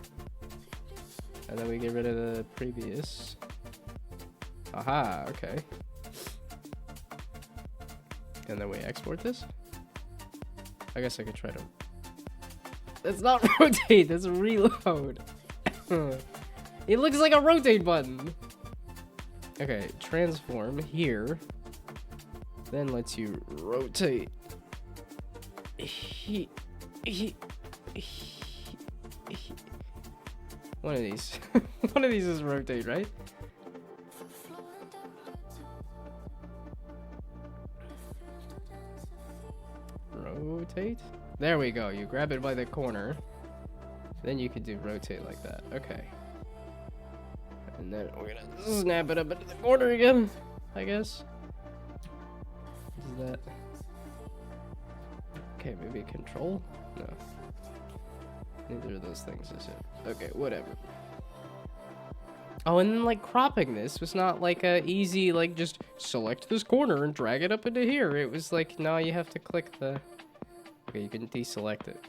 And then we get rid of the previous. Aha, okay. And then we export this. I guess I could try to... That's not rotate, that's reload. It looks like a rotate button. Okay, transform here. Then lets you rotate. One of these. One of these is rotate, right? Rotate? There we go. You grab it by the corner. Then you can do rotate like that. Okay. And then we're gonna snap it up into the corner again, I guess. Is that... Okay, maybe control? No. Neither of those things is it. Okay, whatever. Oh, and then like cropping this was not like a easy, like just select this corner and drag it up into here. It was like, no, you have to click the... Okay, you can deselect it.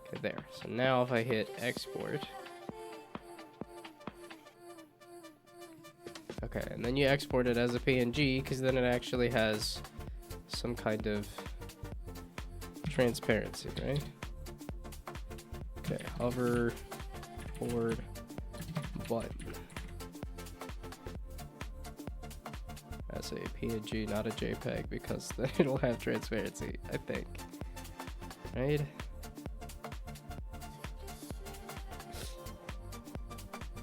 Okay, there. So now if I hit export. Okay, and then you export it as a PNG because then it actually has some kind of transparency, right? Okay, hoverboard button. As a PNG, not a JPEG, because then it'll have transparency, I think. Right?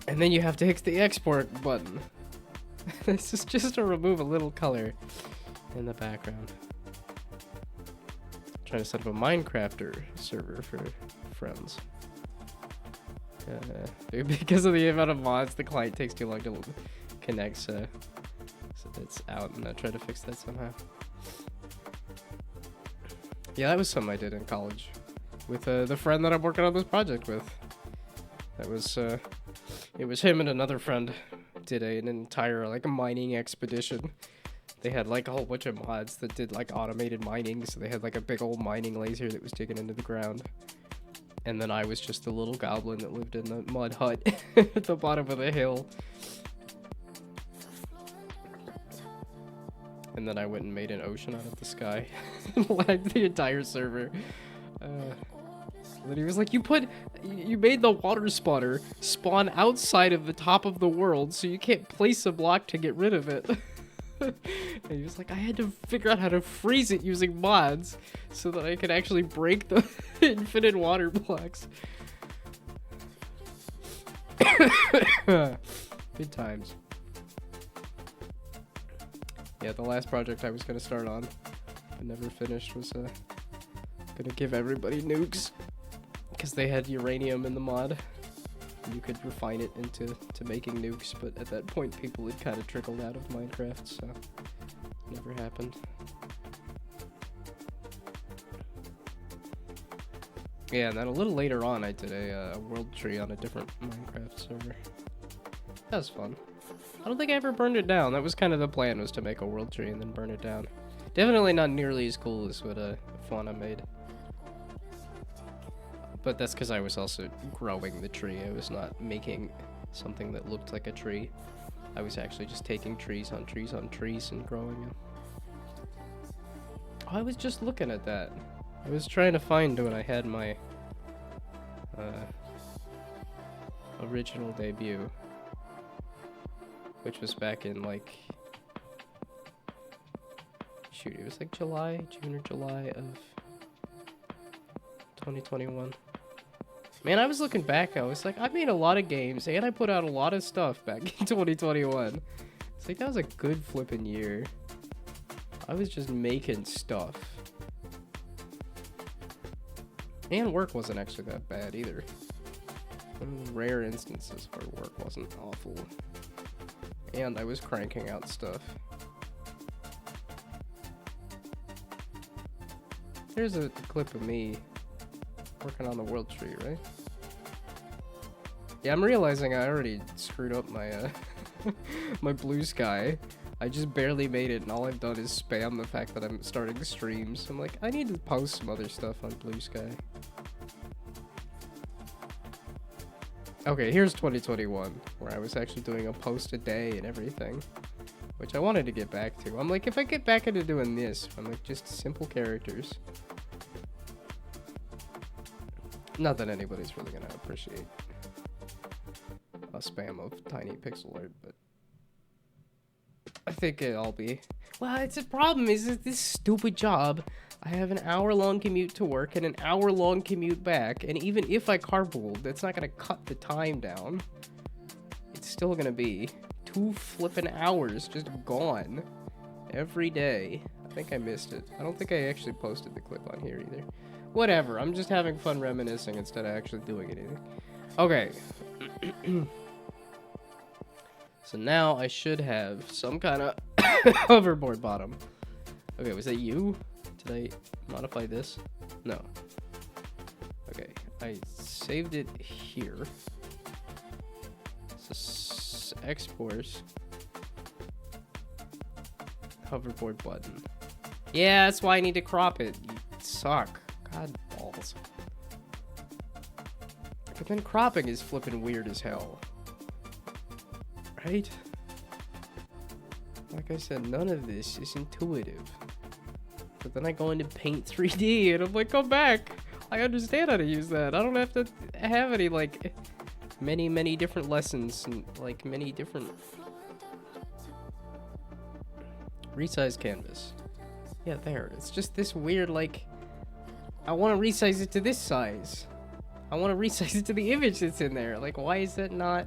And then you have to hit the export button. This is just to remove a little color in the background. Trying to set up a Minecrafter server for friends. Because of the amount of mods, the client takes too long to connect, so it's out, and I try to fix that somehow. Yeah, that was something I did in college with the friend that I'm working on this project with. That was it was him and another friend did an entire like mining expedition. They had like a whole bunch of mods that did like automated mining, so they had like a big old mining laser that was digging into the ground. And then I was just a little goblin that lived in the mud hut at the bottom of the hill. And then I went and made an ocean out of the sky. Lagged the entire server. Then he was like, you made the water spawner spawn outside of the top of the world, so you can't place a block to get rid of it. And he was like, I had to figure out how to freeze it using mods so that I could actually break the infinite water blocks. Good times. Yeah, the last project I was going to start on, I never finished, was going to give everybody nukes. Because they had uranium in the mod. You could refine it into making nukes, but at that point people had kind of trickled out of Minecraft, so never happened. Yeah, and then a little later on I did a world tree on a different Minecraft server. That was fun. I don't think I ever burned it down. That was kind of the plan, was to make a world tree and then burn it down. Definitely not nearly as cool as what Fauna made. But that's because I was also growing the tree. I was not making something that looked like a tree. I was actually just taking trees on trees on trees and growing them. Oh, I was just looking at that. I was trying to find when I had my original debut, which was back in like, shoot, it was like June or July of 2021. Man, I was looking back, I was like, I made a lot of games, and I put out a lot of stuff back in 2021. It's like, that was a good flipping year. I was just making stuff. And work wasn't actually that bad either. One of the rare instances where work wasn't awful. And I was cranking out stuff. Here's a clip of me working on the world tree, right? Yeah, I'm realizing I already screwed up my my blue sky. I just barely made it, and all I've done is spam the fact that I'm starting streams. I'm like, I need to post some other stuff on Blue Sky. Okay, here's 2021, where I was actually doing a post a day and everything, which I wanted to get back to. I'm like, if I get back into doing this, I'm like, just simple characters. Not that anybody's really gonna appreciate a spam of tiny pixel art, but I think it'll be. Well, it's a problem is that this stupid job, I have an hour-long commute to work and an hour-long commute back, and even if I carpooled, that's not gonna cut the time down. It's still gonna be 2 flippin' hours just gone every day. I think I missed it. I don't think I actually posted the clip on here either. Whatever, I'm just having fun reminiscing instead of actually doing anything. Okay. So now I should have some kind of hoverboard bottom. Okay, was that you? Did I modify this? No. Okay, I saved it here. So export hoverboard button. Yeah, that's why I need to crop it. You suck. God balls. But then cropping is flipping weird as hell. Right? Like I said, none of this is intuitive. But then I go into Paint 3D and I'm like, come back! I understand how to use that. I don't have to have any, like, many different lessons and, like, many different... Resize canvas. Yeah, there. It's just this weird, like... I want to resize it to this size. I want to resize it to the image that's in there. Like, why is that not...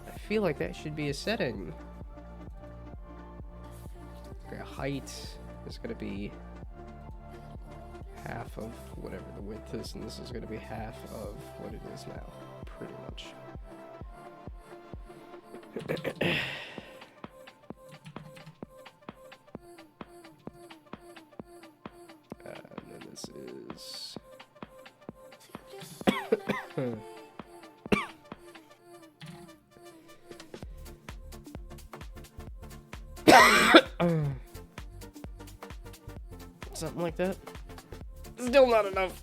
I feel like that should be a setting. Okay, height is going to be half of whatever the width is, and this is going to be half of what it is now, pretty much. And then this is... Something like that. Still not enough.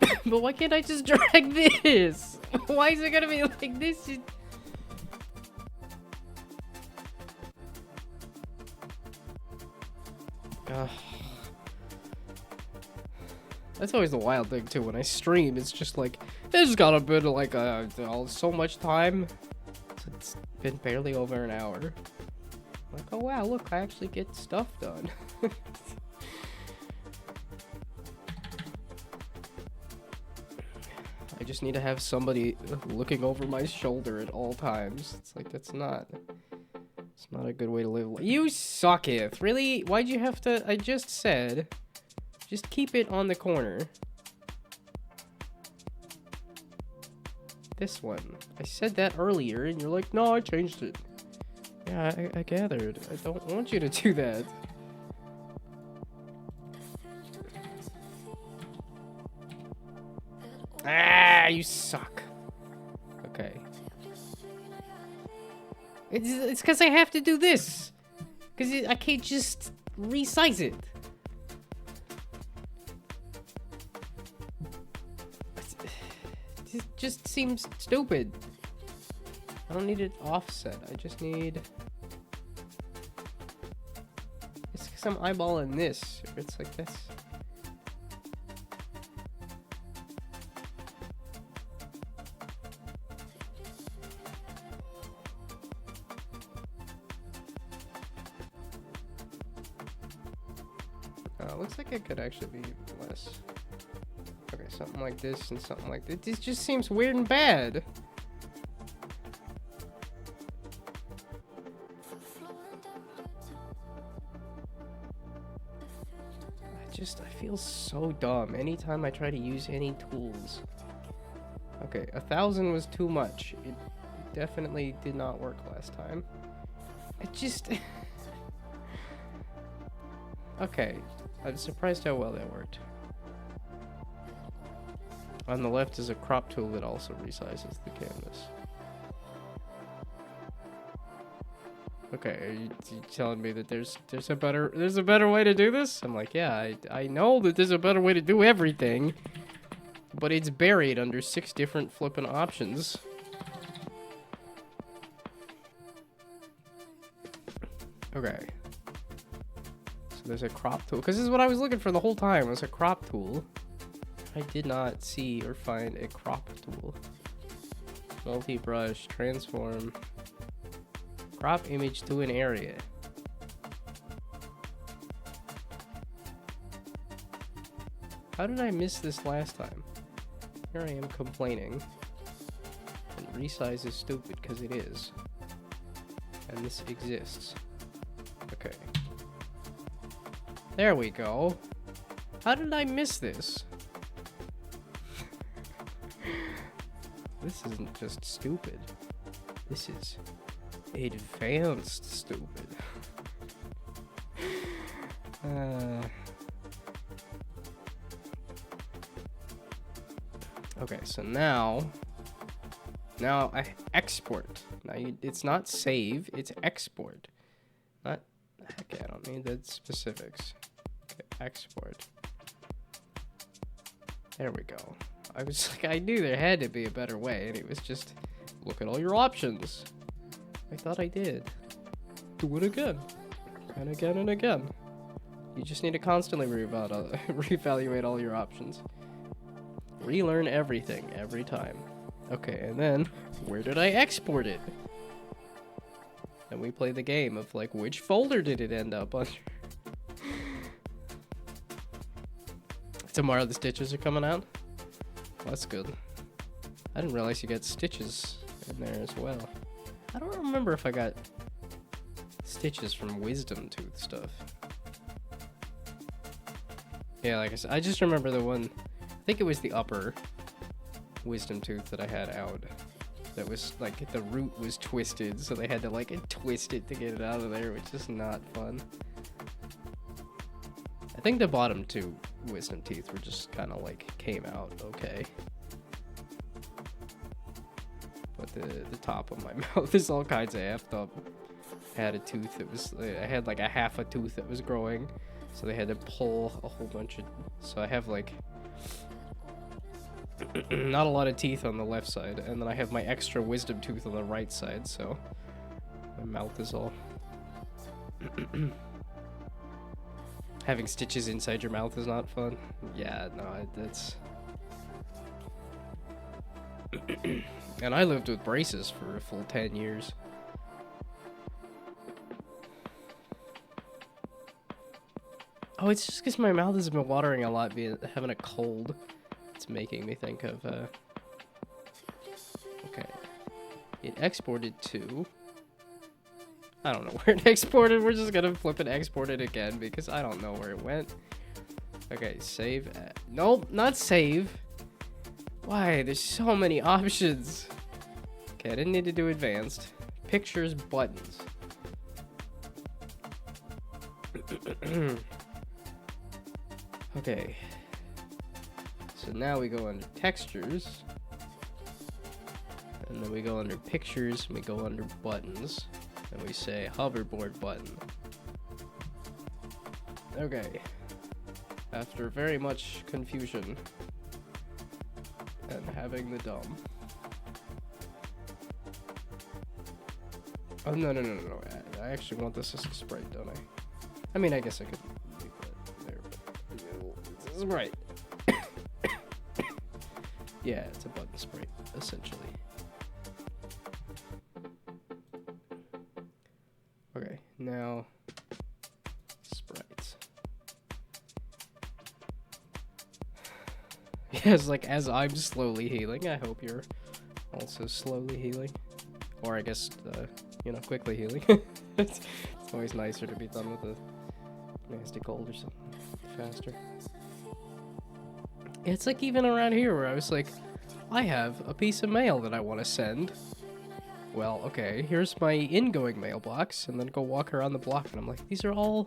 Okay, but why can't I just drag this? Why is it gonna be like this? That's always the wild thing too. When I stream, it's just like it's gotta been like so much time. It's been barely over an hour. Like, oh wow, look, I actually get stuff done. I just need to have somebody looking over my shoulder at all times. It's like it's not a good way to live. You sucketh. Really? Why'd you have to? I just said. Just keep it on the corner. This one. I said that earlier, and you're like, no, I changed it. Yeah, I gathered. I don't want you to do that. Ah, you suck. Okay. It's because I have to do this. Because I can't just resize it. It just seems stupid. I don't need it offset. I just need... It's because I'm eyeballing this. It's like this. Looks like it could actually be less. Okay, something like this and something like this. This just seems weird and bad. I feel so dumb anytime I try to use any tools. Okay, 1,000 was too much. It definitely did not work last time. It just... Okay, I'm surprised how well that worked. On the left is a crop tool that also resizes the canvas. Okay, are you telling me that there's a better way to do this? I'm like, yeah, I know that there's a better way to do everything, but it's buried under 6 different flippin' options. Okay. So there's a crop tool, because this is what I was looking for the whole time, was a crop tool. I did not see or find a crop tool. Multi-brush, transform, crop image to an area. How did I miss this last time? Here I am complaining. And resize is stupid because it is. And this exists. Okay. There we go. How did I miss this? This isn't just stupid. This is advanced stupid. Okay, so now I export. Now it's not save, it's export. Not, heck, I don't need the specifics. Okay, export. There we go. I was like, I knew there had to be a better way, and it was just, look at all your options. I thought I did. Do it again. And again and again. You just need to constantly reevaluate all your options. Relearn everything every time. Okay, and then, where did I export it? And we play the game of, like, which folder did it end up on? Tomorrow the stitches are coming out? Well, that's good. I didn't realize you got stitches in there as well. I don't remember if I got stitches from Wisdom Tooth stuff. Yeah, like I said, I just remember the one, I think it was the upper Wisdom Tooth that I had out. That was, like, the root was twisted, so they had to, like, twist it to get it out of there, which is not fun. I think the bottom 2 wisdom teeth were just kind of, like, came out okay. But the top of my mouth is all kinds of effed up. I had a tooth that was, I had, like, a half a tooth that was growing, so they had to pull a whole bunch of, so I have, like, not a lot of teeth on the left side, and then I have my extra wisdom tooth on the right side, so my mouth is all having stitches inside your mouth is not fun. Yeah, no, that's and I lived with braces for a full 10 years. Oh, it's just because my mouth has been watering a lot, having a cold. It's making me think of, okay. It exported to, I don't know where it exported. We're just gonna flip and export it again because I don't know where it went. Okay, save. Nope, not save. Why? There's so many options. Okay, I didn't need to do advanced. Pictures, buttons. Okay. So now we go under textures. And then we go under pictures, and we go under buttons. And we say hoverboard button. Okay. After very much confusion and having the dumb. Oh, no. I actually want this as a sprite, don't I? I mean, I guess I could leave that there, but this is right. Yeah, it's a button sprite, essentially. Okay, now sprites. Yes, like as I'm slowly healing, I hope you're also slowly healing. Or I guess, you know, quickly healing. It's always nicer to be done with a nasty cold or something faster. It's like even around here where I was like, I have a piece of mail that I want to send. Well, okay, here's my ingoing mailbox, and then go walk around the block, and I'm like, these are all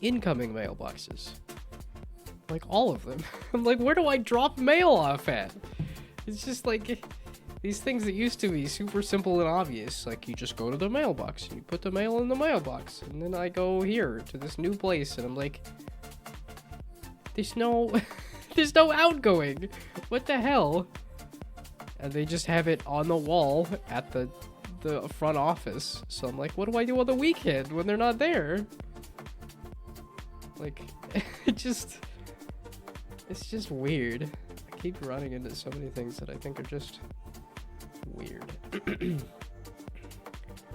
incoming mailboxes. Like, all of them. I'm like, where do I drop mail off at? It's just like, these things that used to be super simple and obvious. Like, you just go to the mailbox, and you put the mail in the mailbox. And then I go here, to this new place, and I'm like, there's no, there's no outgoing. What the hell? And they just have it on the wall at the front office. So I'm like, what do I do on the weekend when they're not there? Like, it's just weird. I keep running into so many things that I think are just weird.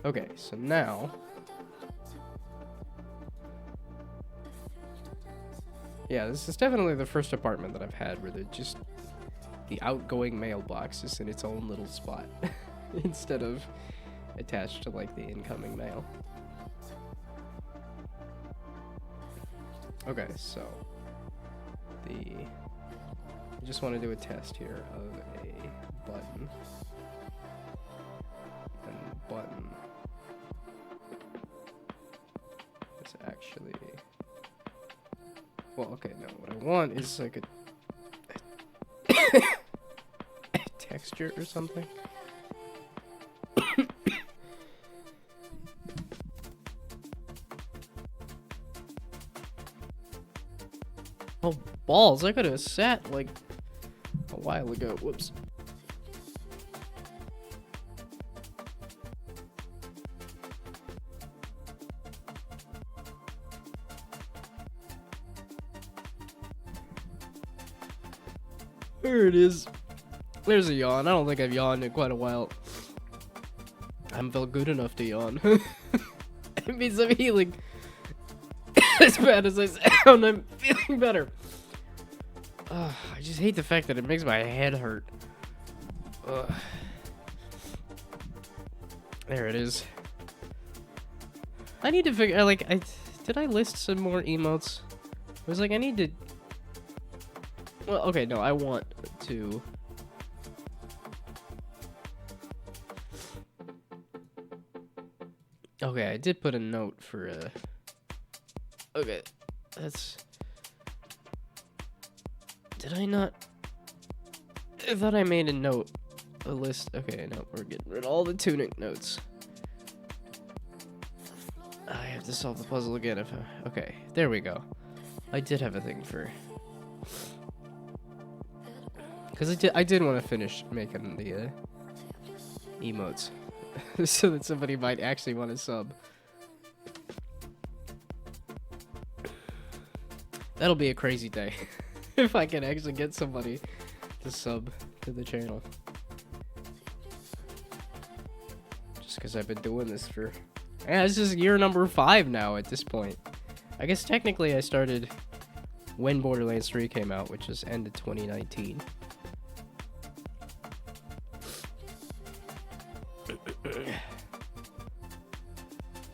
Okay, so now, yeah, this is definitely the first apartment that I've had where the outgoing mailbox is in its own little spot instead of attached to like the incoming mail. Okay, so I just want to do a test here of a button. And button is actually, well, okay, no, what I want is like a texture or something. Oh, balls, I could have sat like a while ago. Whoops. There it is. There's a yawn. I don't think I've yawned in quite a while. I haven't felt good enough to yawn. It means I'm healing. As bad as I sound, I'm feeling better. I just hate the fact that it makes my head hurt. There it is. I need to figure, like, did I list some more emotes? I was like, I need to... Well, okay, no, I want to... Okay, I did put a note for, okay, that's... Did I not... I thought I made a list. Okay, no, we're getting rid of all the tunic notes. I have to solve the puzzle again if I... Okay, there we go. I did have a thing for... Because I did want to finish making the emotes. So that somebody might actually want to sub. That'll be a crazy day. If I can actually get somebody to sub to the channel. Just because I've been doing this for... Yeah, this is year number 5 now at this point. I guess technically I started when Borderlands 3 came out, which was end of 2019.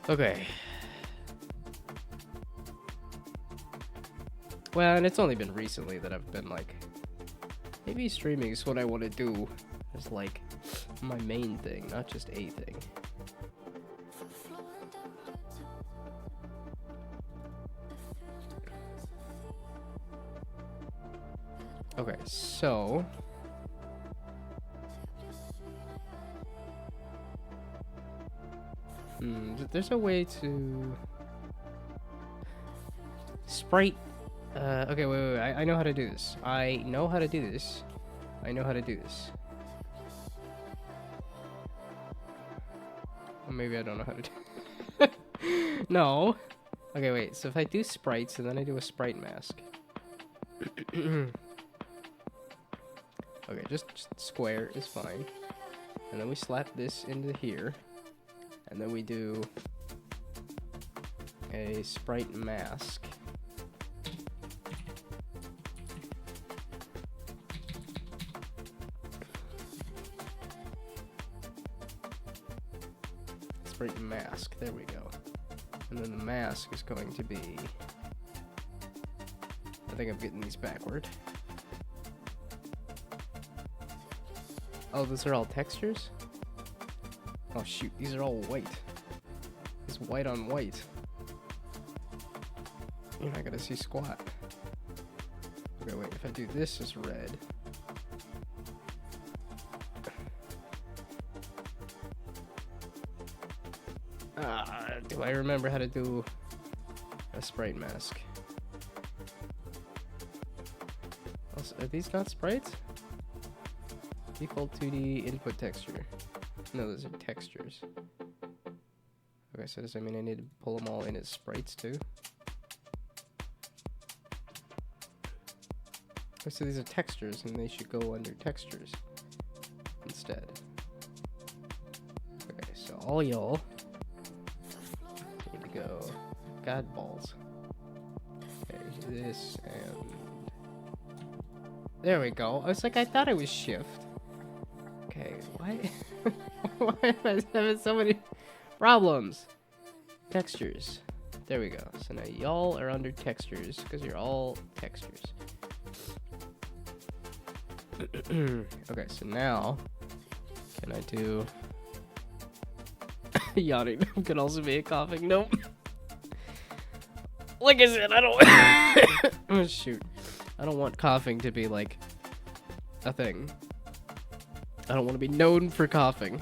Okay. Well, and it's only been recently that I've been like, maybe streaming is what I want to do as like my main thing, not just a thing. Okay, so there's a way to sprite. Okay, wait. I know how to do this. I know how to do this. Or maybe I don't know how to do. No. Okay, wait. So if I do sprites and then I do a sprite mask. Okay, just square is fine. And then we slap this into here. And then we do a sprite mask. Sprite mask, there we go. And then the mask is going to be... I think I'm getting these backward. Oh, those are all textures? Oh shoot, these are all white. It's white on white. You're not gonna see squat. Okay, wait, if I do this as red. Do I remember how to do a sprite mask? Also, are these not sprites? Default 2D input texture. No, those are textures. Okay, so does that mean I need to pull them all in as sprites too? Oh, so these are textures and they should go under textures instead. Okay, so all y'all need to go. God balls. Okay, this and there we go. I was like, I thought it was shift. Okay, why? Why am I having so many problems? Textures. There we go. So now y'all are under textures because you're all textures. Okay, so now can I do yawning? Could also be a coughing. Nope. Like I said, I don't. Oh shoot! I don't want coughing to be like a thing. I don't want to be known for coughing.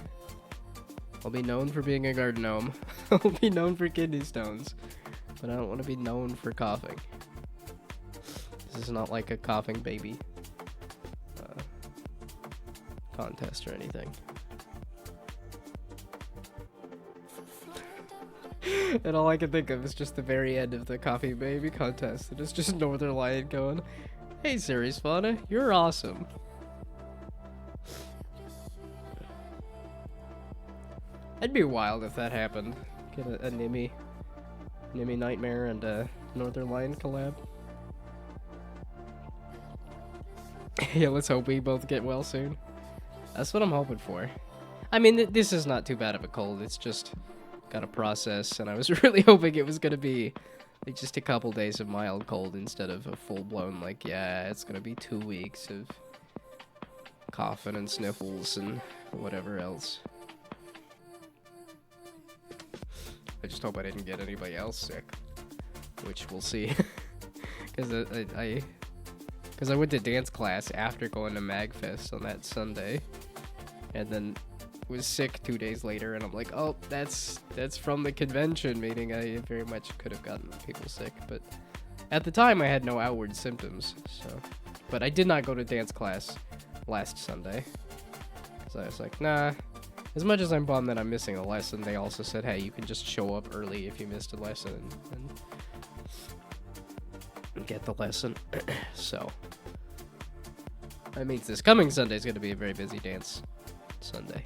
I'll be known for being a garden gnome. I'll be known for kidney stones, but I don't want to be known for coughing. This is not like a coughing baby contest or anything. And all I can think of is just the very end of the coffee baby contest. And it's just Northern Lion going, "Hey, Series Fauna, you're awesome." It'd be wild if that happened. Get a Nimmy Nightmare and a Northern Lion collab. Yeah, let's hope we both get well soon. That's what I'm hoping for. I mean, this is not too bad of a cold. It's just got a process, and I was really hoping it was gonna be like just a couple days of mild cold instead of a full-blown, like, yeah, it's gonna be 2 weeks of coughing and sniffles and whatever else. I just hope I didn't get anybody else sick, which we'll see. Because I went to dance class after going to MagFest on that Sunday, and then was sick 2 days later, and I'm like, oh, that's from the convention meeting. I very much could have gotten people sick, but at the time I had no outward symptoms. So, but I did not go to dance class last Sunday, so I was like, nah. As much as I'm bummed that I'm missing a lesson, they also said, hey, you can just show up early if you missed a lesson and get the lesson. So that means this coming Sunday is going to be a very busy dance Sunday.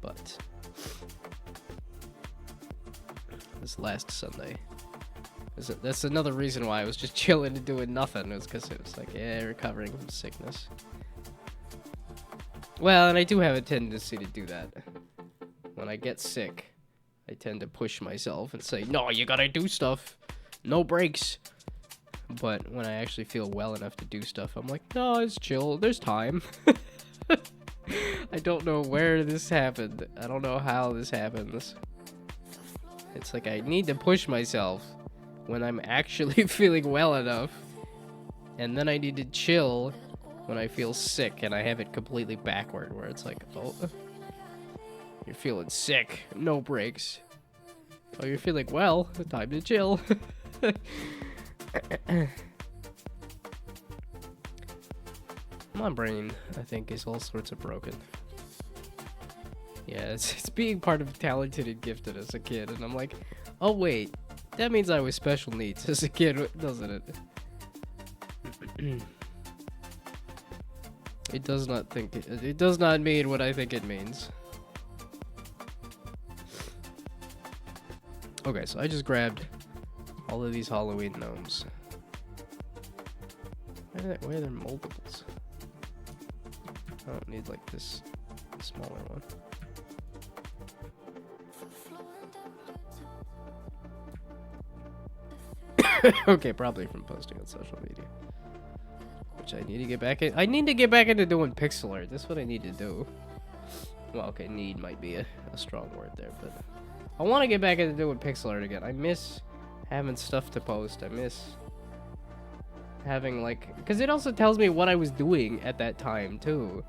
But this last Sunday, that's another reason why I was just chilling and doing nothing. It was because it was like, yeah, recovering from sickness. Well, and I do have a tendency to do that. When I get sick, I tend to push myself and say, no, you gotta do stuff. No breaks. But when I actually feel well enough to do stuff, I'm like, no, it's chill. There's time. I don't know where this happened. I don't know how this happens. It's like I need to push myself when I'm actually feeling well enough. And then I need to chill when I feel sick, and I have it completely backward, where it's like, oh, you're feeling sick, no breaks. Oh, you're feeling well, time to chill. My brain, I think, is all sorts of broken. Yeah, it's being part of talented and gifted as a kid, and I'm like, oh wait, that means I was special needs as a kid, doesn't it? It does not mean what I think it means. Okay, so I just grabbed all of these Halloween gnomes. Why are there multiples? I don't need like this smaller one. Okay, probably from posting on social media. Which I need to get back in. I need to get back into doing pixel art. That's what I need to do. Well, okay, need might be a strong word there, but I want to get back into doing pixel art again. I miss having stuff to post. I miss having like, because it also tells me what I was doing at that time too,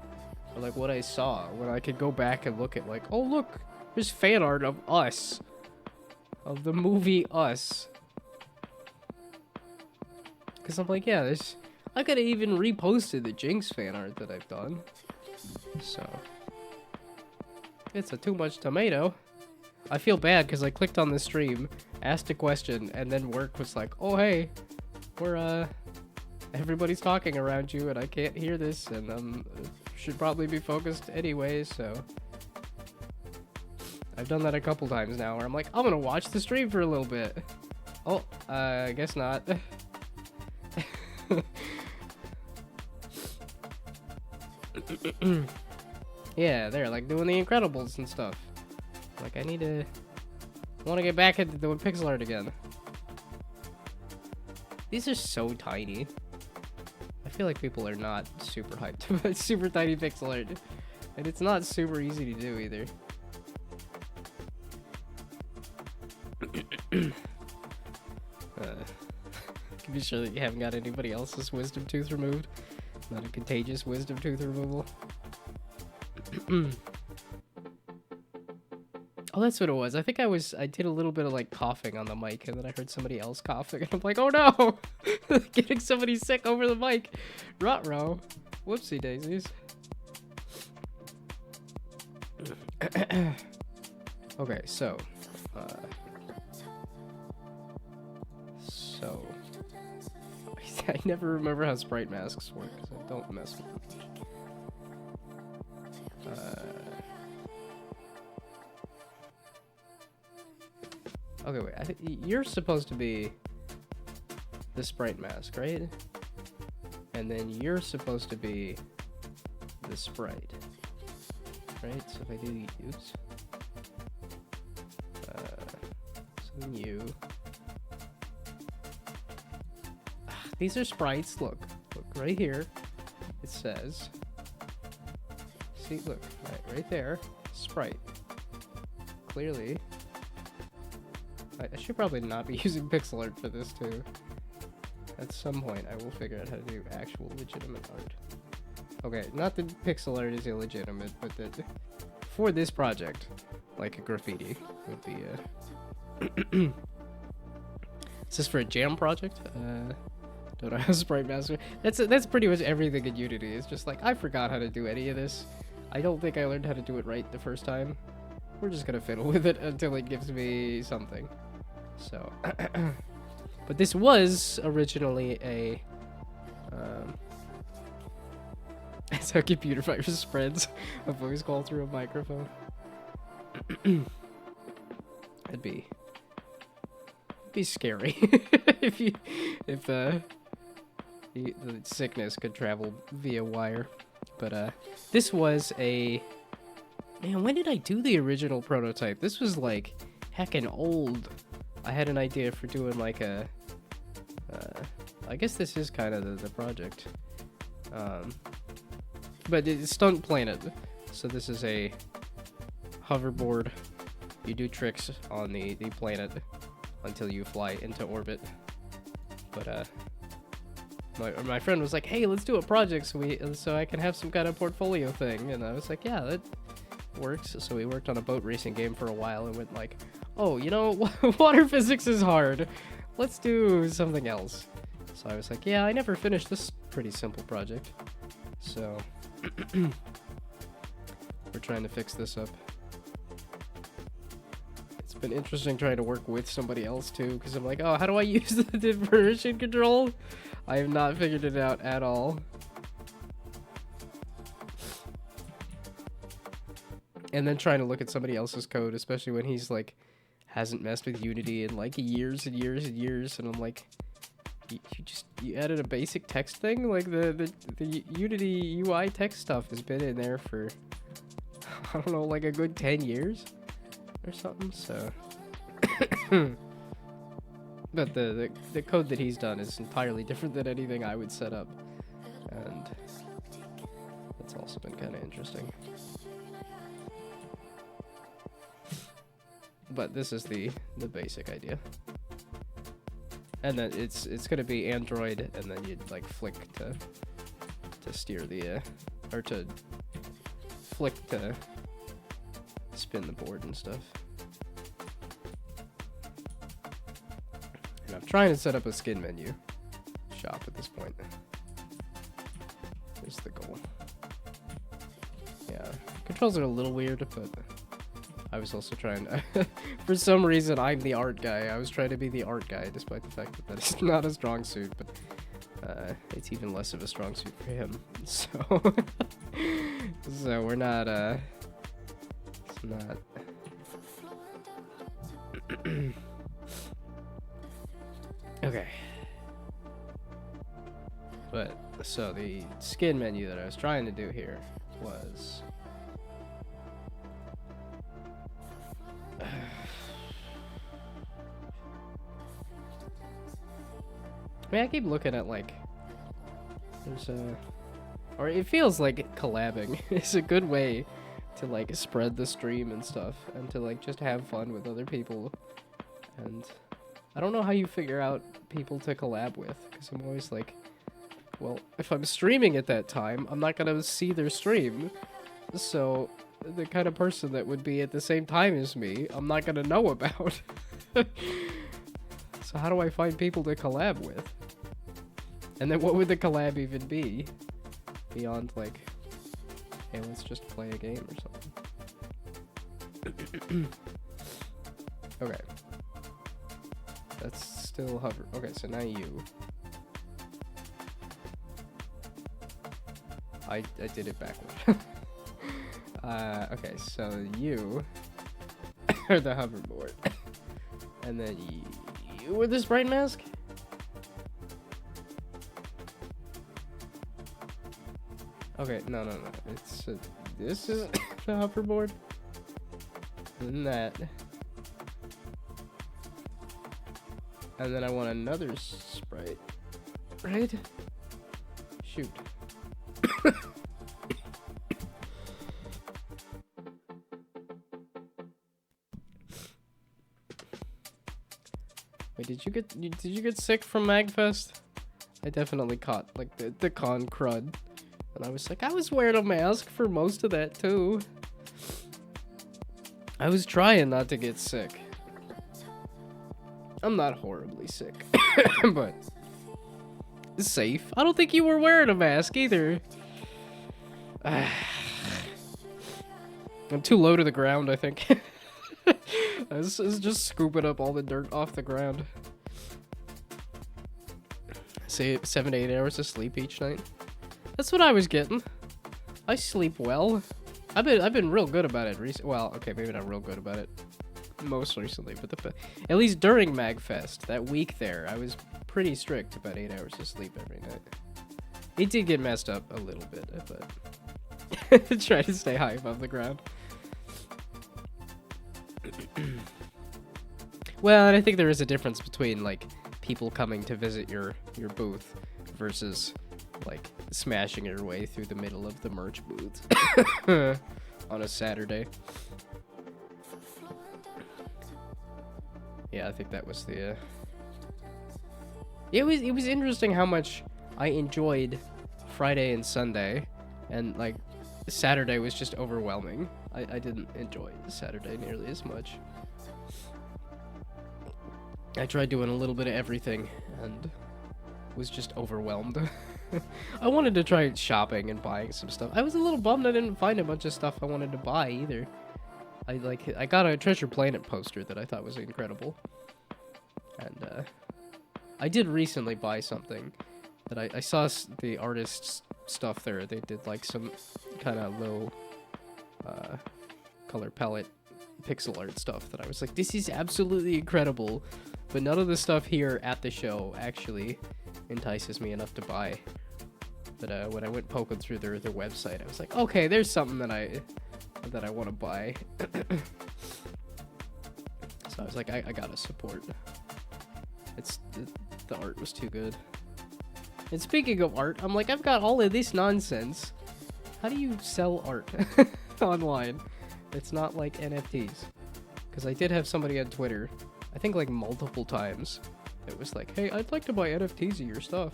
or like what I saw, when I could go back and look at like, oh look, there's fan art of Us, of the movie Us. Because I'm like, yeah, there's, I could have even reposted the Jinx fan art that I've done. So it's a too much tomato. I feel bad because I clicked on the stream, asked a question, and then work was like, oh hey, we're everybody's talking around you and I can't hear this, and should probably be focused anyway, so I've done that a couple times now where I'm like, I'm gonna watch the stream for a little bit. Oh, I guess not. Yeah, they're like doing the Incredibles and stuff. Like, I want to get back into doing pixel art again. These are so tiny. I feel like people are not super hyped about super tiny pixel art. And it's not super easy to do either. Can be sure that you haven't got anybody else's wisdom tooth removed. Not a contagious wisdom tooth removal. Oh, that's what it was. I think I did a little bit of like coughing on the mic, and then I heard somebody else coughing, and I'm like, oh no! Getting somebody sick over the mic. Ruh-roh. Whoopsie daisies. Okay, so I never remember how sprite masks work, so don't mess with them. Okay, wait. I think you're supposed to be the sprite mask, right? And then you're supposed to be the sprite, right? So if I do, oops. So then you. These are sprites. Look right here. It says. See, look, right there. Sprite. Clearly. I should probably not be using pixel art for this too. At some point, I will figure out how to do actual legitimate art. Okay, not that pixel art is illegitimate, but that for this project, like a graffiti would be Is this for a jam project? Don't know how sprite master. That's pretty much everything in Unity. It's just like, I forgot how to do any of this. I don't think I learned how to do it right the first time. We're just gonna fiddle with it until it gives me something. So, but this was originally a, that's how computer virus spreads. A voice call through a microphone. It'd be scary if the sickness could travel via wire. But this was a, man, when did I do the original prototype? This was like heckin' old. I had an idea for doing like a, I guess this is kind of the project. But it's Stunt Planet. So this is a hoverboard. You do tricks on the planet until you fly into orbit. But my friend was like, hey, let's do a project so I can have some kind of portfolio thing. And I was like, yeah, that works. So we worked on a boat racing game for a while and went like, oh, you know, water physics is hard. Let's do something else. So I was like, yeah, I never finished this pretty simple project. So we're trying to fix this up. It's been interesting trying to work with somebody else too, because I'm like, oh, how do I use the version control? I have not figured it out at all. And then trying to look at somebody else's code, especially when he's like hasn't messed with Unity in like years and years and years, and I'm like, you added a basic text thing? Like the Unity UI text stuff has been in there for, I don't know, like a good 10 years or something. So but the code that he's done is entirely different than anything I would set up, and that's also been kind of interesting. But this is the basic idea. And then it's gonna be Android, and then you'd like flick to steer the or to flick to spin the board and stuff. And I'm trying to set up a skin menu shop at this point. Is the goal. Yeah, controls are a little weird, but I was also trying to, for some reason, I'm the art guy. I was trying to be the art guy, despite the fact that that is not a strong suit, but it's even less of a strong suit for him. So, so we're not, it's not. Okay. But, so the skin menu that I was trying to do here was... I mean, I keep looking at, like, there's a... Or it feels like collabing is a good way to, like, spread the stream and stuff, and to, like, just have fun with other people. And I don't know how you figure out people to collab with, because I'm always like, well, if I'm streaming at that time, I'm not gonna see their stream. So, the kind of person that would be at the same time as me, I'm not gonna know about. So how do I find people to collab with? And then what would the collab even be? Beyond, like, hey, let's just play a game or something. Okay. That's still hover. Okay, so now you. I did it backward. Okay, so you are the hoverboard. And then you were the sprite mask? Okay, no. It's this is the hoverboard. And that. And then I want another sprite. Right? Shoot. Wait, did you get sick from MagFest? I definitely caught like the con crud. And I was like, I was wearing a mask for most of that too. I was trying not to get sick. I'm not horribly sick, but it's safe. I don't think you were wearing a mask either. I'm too low to the ground, I think. I was just scooping up all the dirt off the ground. Say 7 to 8 hours of sleep each night. That's what I was getting. I sleep well. I've been real good about it recently. Well, okay, maybe not real good about it most recently, but at least during MagFest, that week there, I was pretty strict about 8 hours of sleep every night. It did get messed up a little bit, but try to stay high above the ground. Well, and I think there is a difference between like people coming to visit your booth versus like smashing your way through the middle of the merch booth on a Saturday. Yeah, I think that was the it was interesting how much I enjoyed Friday and Sunday, and like Saturday was just overwhelming. I didn't enjoy Saturday nearly as much. I tried doing a little bit of everything and was just overwhelmed. I wanted to try shopping and buying some stuff. I was a little bummed I didn't find a bunch of stuff I wanted to buy either. I got a Treasure Planet poster that I thought was incredible. And I did recently buy something that I saw the artist's stuff there. They did like some kind of low color palette pixel art stuff that I was like, this is absolutely incredible, but none of the stuff here at the show actually entices me enough to buy. But when I went poking through their website, I was like, okay, there's something that I want to buy. So I was like, I gotta support. The art was too good. And speaking of art, I'm like, I've got all of this nonsense. How do you sell art online? It's not like NFTs. Because I did have somebody on Twitter, I think like multiple times, that was like, hey, I'd like to buy NFTs of your stuff.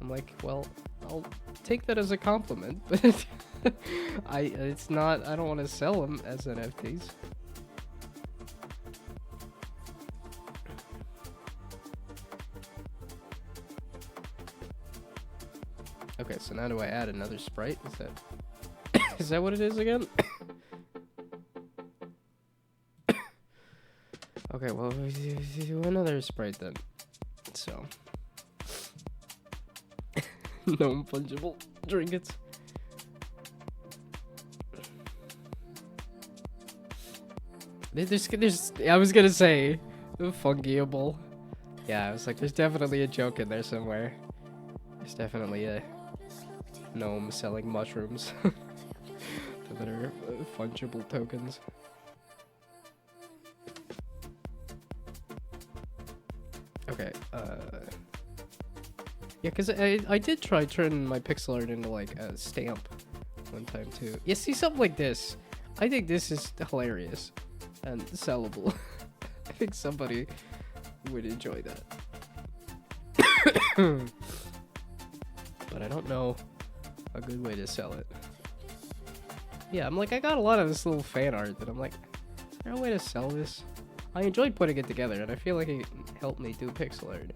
I'm like, well, I'll take that as a compliment, but I don't want to sell them as NFTs. Okay, so now do I add another sprite? Is that what it is again? Okay, well, do another sprite then. So, gnome fungible trinkets. I was gonna say fungiable. Yeah, I was like, there's definitely a joke in there somewhere. There's definitely a gnome selling mushrooms that are fungible tokens. Okay, yeah, because I did try turning my pixel art into, like, a stamp one time, too. Yeah, see, something like this. I think this is hilarious and sellable. I think somebody would enjoy that. But I don't know a good way to sell it. Yeah, I'm like, I got a lot of this little fan art that I'm like, is there a way to sell this? I enjoyed putting it together, and I feel like it helped me do pixel art.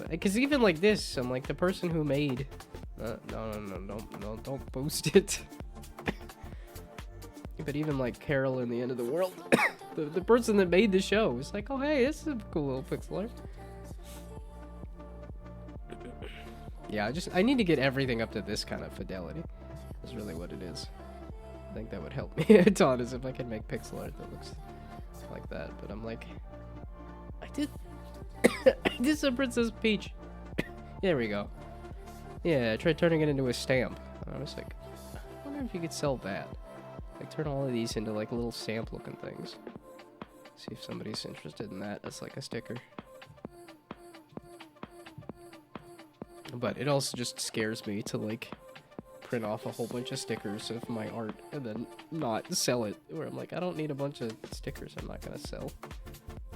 Because even like this, I'm like, the person who made... no, don't boost it. But even like Carol in the End of the World, the person that made the show was like, oh hey, this is a cool little pixel art. Yeah, I need to get everything up to this kind of fidelity. That's really what it is. I think that would help me a ton, is if I could make pixel art that looks like that. But I'm like, I did some Princess Peach. There we go. Yeah, I tried turning it into a stamp. And I was like, I wonder if you could sell that. Like, turn all of these into like little stamp looking things. See if somebody's interested in that as like a sticker. But it also just scares me to like print off a whole bunch of stickers of my art and then not sell it. Where I'm like, I don't need a bunch of stickers I'm not gonna sell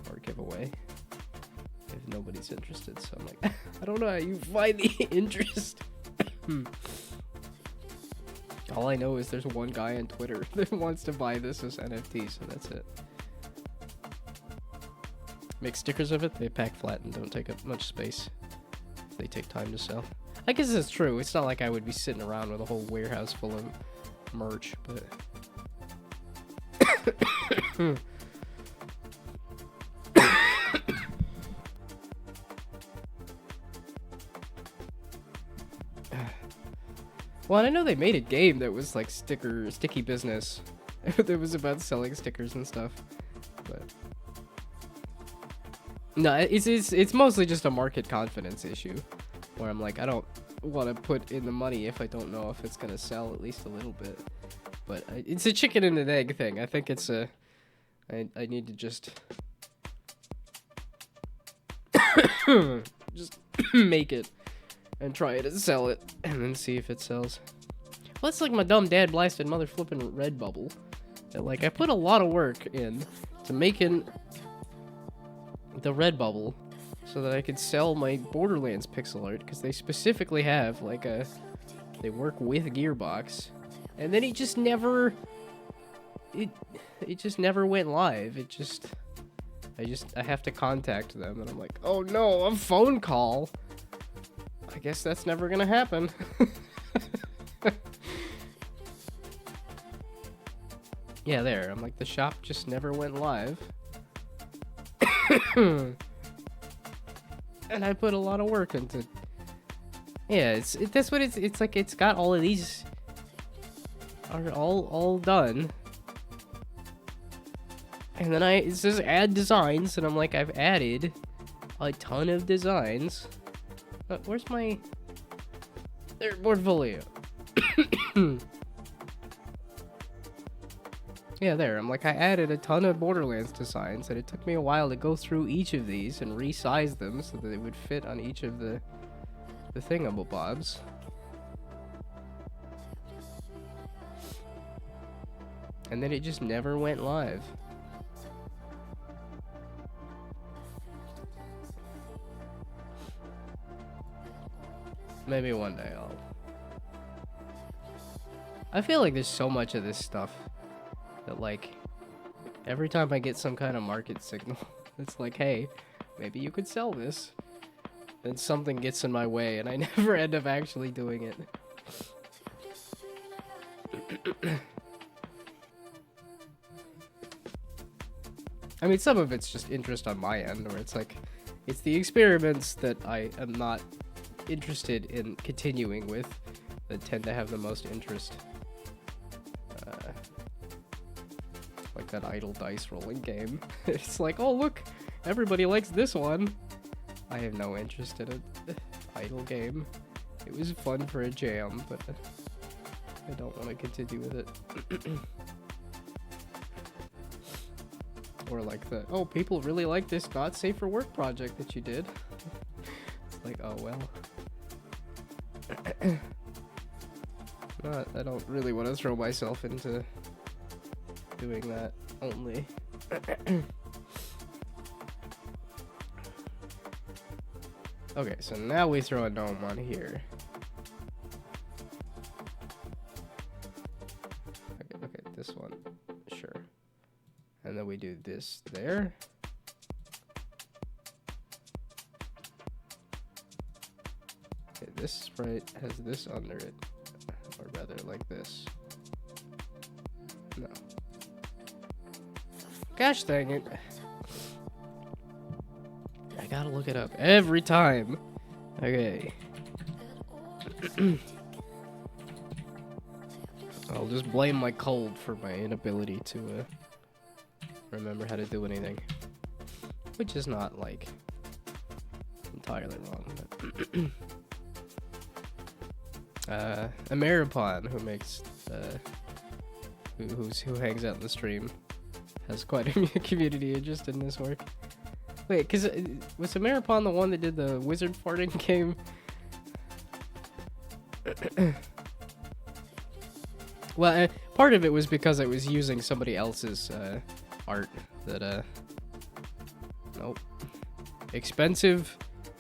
or give away if nobody's interested. So I'm like, I don't know how you find the interest. All I know is there's one guy on Twitter that wants to buy this as NFT, so that's it. Make stickers of it, they pack flat and don't take up much space. They take time to sell. I guess that's true. It's not like I would be sitting around with a whole warehouse full of merch, but... Well, I know they made a game that was like sticky business. That was about selling stickers and stuff. But no, it's mostly just a market confidence issue, where I'm like, I don't want to put in the money if I don't know if it's gonna sell at least a little bit. But it's a chicken and an egg thing. I think it's a I need to just make it and try to sell it and then see if it sells. Well, it's like my dumb dad blasted mother flipping Redbubble. That, like, I put a lot of work in to making the Redbubble so that I could sell my Borderlands pixel art, because they specifically have like they work with Gearbox, and then it just never went live. I have to contact them, and I'm like, oh no, a phone call. I guess that's never gonna happen. Yeah, there. I'm like, the shop just never went live. And I put a lot of work into. Yeah, that's what it's like. It's got all of these are all done. And then it says add designs, and I'm like, I've added a ton of designs. Where's my portfolio? Yeah, there. I'm like, I added a ton of Borderlands designs, and it took me a while to go through each of these and resize them so that they would fit on each of the thingamabobs. And then it just never went live. Maybe one day I'll... I feel like there's so much of this stuff that, like, every time I get some kind of market signal, it's like, hey, maybe you could sell this. Then something gets in my way and I never end up actually doing it. I mean, some of it's just interest on my end, where it's like, it's the experiments that I am not interested in continuing with that tend to have the most interest. Like that idle dice rolling game. It's like, oh look, everybody likes this one. I have no interest in an idle game. It was fun for a jam, but I don't want to continue with it. Or like the, oh, people really like this not safe for work project that you did. It's like, oh well. I don't really want to throw myself into doing that only. Okay, so now we throw a gnome on here. Okay, this one, sure. And then we do this there. Okay, this sprite has this under it, or rather like this. No. Gosh dang it. I gotta look it up every time. Okay. I'll just blame my cold for my inability to remember how to do anything. Which is not, like, entirely wrong, but... Ameripon, who makes, who hangs out in the stream, has quite a community interest in this work. Wait, cause was Ameripon the one that did the wizard farting game? Well, part of it was because I was using somebody else's art that nope. Expensive,